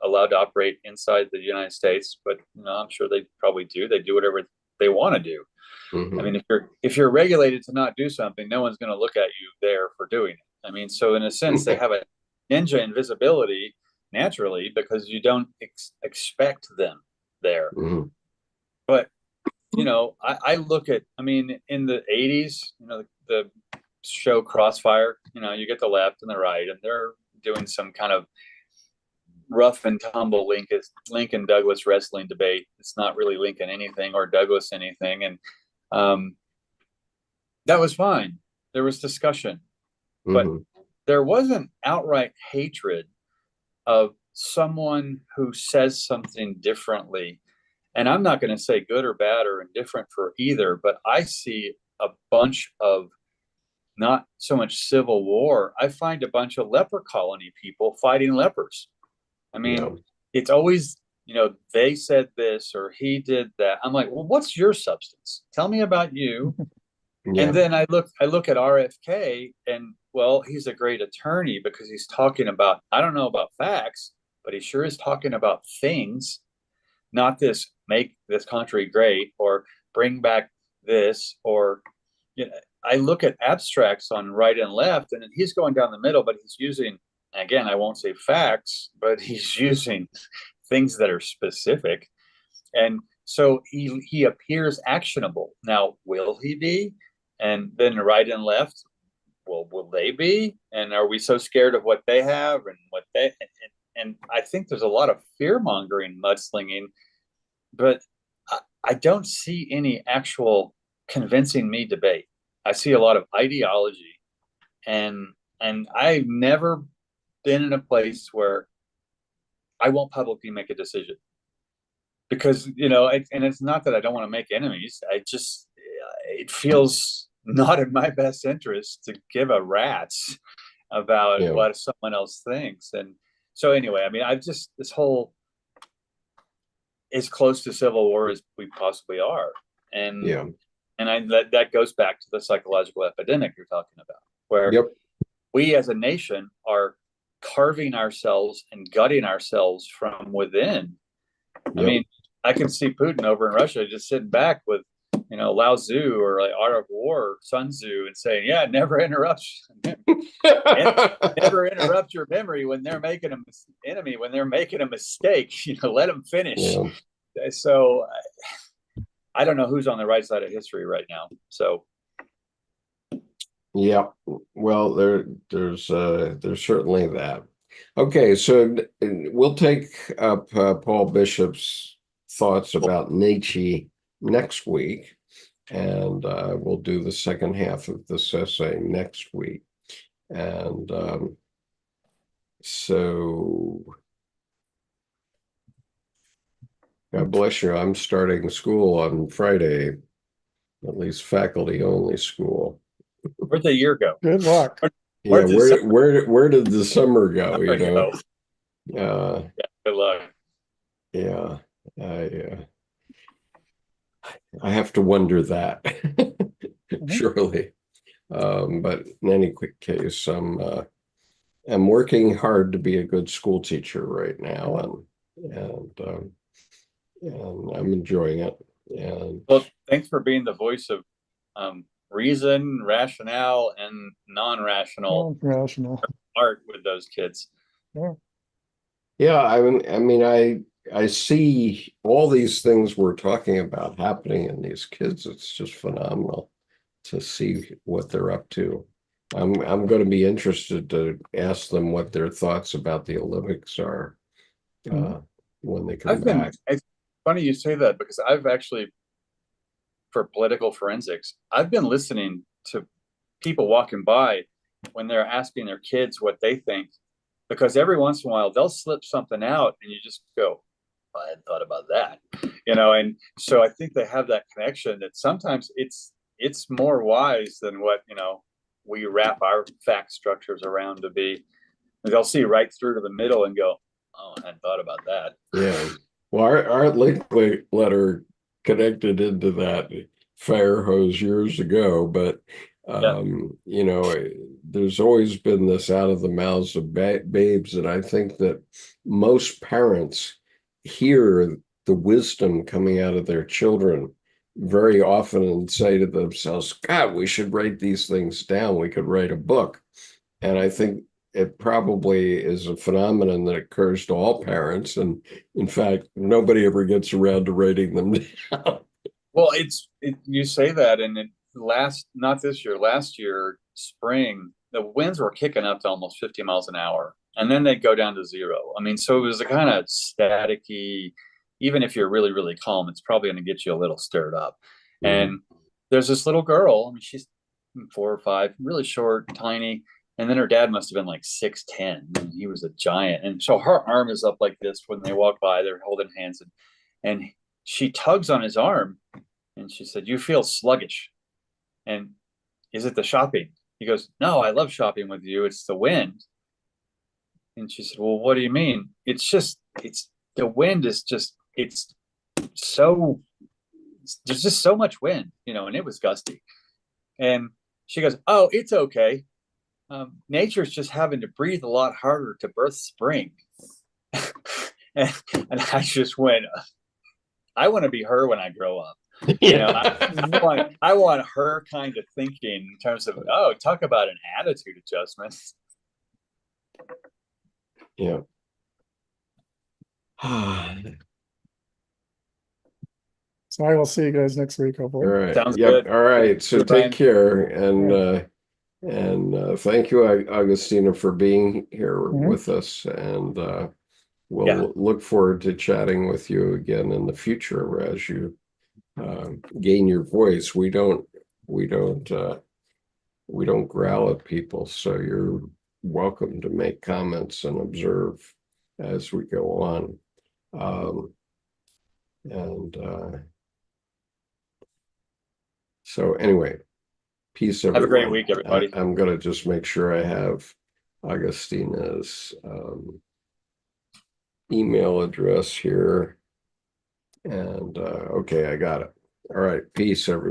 allowed to operate inside the United States, but, I'm sure they probably do. They do whatever they want to do. I mean, if you're regulated to not do something, no one's going to look at you there for doing it. I mean, so in a sense, they have a ninja invisibility naturally because you don't expect them there. Mhm. But I look at, I mean, in the 80s, the show Crossfire, you get the left and the right, and they're doing some kind of rough and tumble Lincoln Douglas wrestling debate. It's not really Lincoln anything or Douglas anything. And that was fine. There was discussion, but there wasn't outright hatred of someone who says something differently. And I'm not going to say good or bad or indifferent for either, but I see a bunch of not so much civil war. I find a bunch of leper colony people fighting lepers. I mean, it's always, they said this or he did that. I'm like, well, what's your substance? Tell me about you. Yeah. And then I look at RFK and, well, he's a great attorney because he's talking about, I don't know about facts, but he sure is talking about things, not this make this country great or bring back this or, I look at abstracts on right and left and he's going down the middle, but he's using, again, I won't say facts, but he's using things that are specific. And so he appears actionable. Now, will he be? And then right and left, well, will they be? And are we so scared of what they have and what they? And I think there's a lot of fear mongering, mudslinging, but I don't see any actual convincing me debate. I see a lot of ideology, and I've never been in a place where I won't publicly make a decision because and it's not that I don't want to make enemies. It feels not in my best interest to give a rat's about what someone else thinks. And so anyway, I mean, this whole as close to civil war as we possibly are, and that goes back to the psychological epidemic you're talking about, where we as a nation are carving ourselves and gutting ourselves from within. I mean, I can see Putin over in Russia just sitting back with, Lao Tzu or like Art of War, Sun Tzu, and saying, "Yeah, never interrupt, never interrupt your memory when they're making when they're making a mistake. Let them finish." Yeah. So I don't know who's on the right side of history right now. So. Yeah, well, there's certainly that. Okay, so we'll take up Paul Bishop's thoughts about Nietzsche next week, and we'll do the second half of this essay next week. And so, God bless you. I'm starting school on Friday, at least faculty only school. Where'd the year go? Good luck. Yeah, where did the summer go? Yeah, good luck. Yeah, I have to wonder that surely. But in any quick case, I'm working hard to be a good school teacher right now, and I'm enjoying it. And well, thanks for being the voice of reason, rationale, and non-rational art with those kids. Yeah, I mean, I see all these things we're talking about happening in these kids. It's just phenomenal to see what they're up to. I'm going to be interested to ask them what their thoughts about the Olympics are when they come back. It's funny you say that because I've actually, for political forensics, I've been listening to people walking by when they're asking their kids what they think, because every once in a while they'll slip something out and you just go, I hadn't thought about that, and so I think they have that connection that sometimes it's more wise than what, we wrap our fact structures around to be. They'll see right through to the middle and go, oh, I hadn't thought about that. Yeah. Well, our link letter connected into that fire hose years ago, but there's always been this out of the mouths of babes, and I think that most parents hear the wisdom coming out of their children very often and say to themselves, God, we should write these things down. We could write a book. And I think it probably is a phenomenon that occurs to all parents. And in fact, nobody ever gets around to writing them down. Well, you say that, and not this year, last year, spring, the winds were kicking up to almost 50 miles an hour, and then they'd go down to 0. I mean, so it was a kind of staticky, even if you're really, really calm, it's probably going to get you a little stirred up. And there's this little girl, I mean, she's 4 or 5, really short, tiny. And then her dad must have been like 6'10", and he was a giant. And so her arm is up like this when they walk by, they're holding hands, and she tugs on his arm, and she said, you feel sluggish. And is it the shopping? He goes, no, I love shopping with you. It's the wind. And she said, well, what do you mean? It's the wind is just, there's just so much wind, and it was gusty. And she goes, oh, it's okay. Nature's just having to breathe a lot harder to birth spring. and I just went, I want to be her when I grow up. I want her kind of thinking in terms of, talk about an attitude adjustment. Yeah. So I will see you guys next week, All hopefully. right. Sounds Yep. good. All right. So take care, and thank you, Augustina, for being here with us. And we'll look forward to chatting with you again in the future as you gain your voice. We don't growl at people, so you're welcome to make comments and observe as we go on. So anyway, peace, everyone. Have a great week, everybody. I'm going to just make sure I have Augustina's email address here. And okay, I got it. All right, peace, everyone.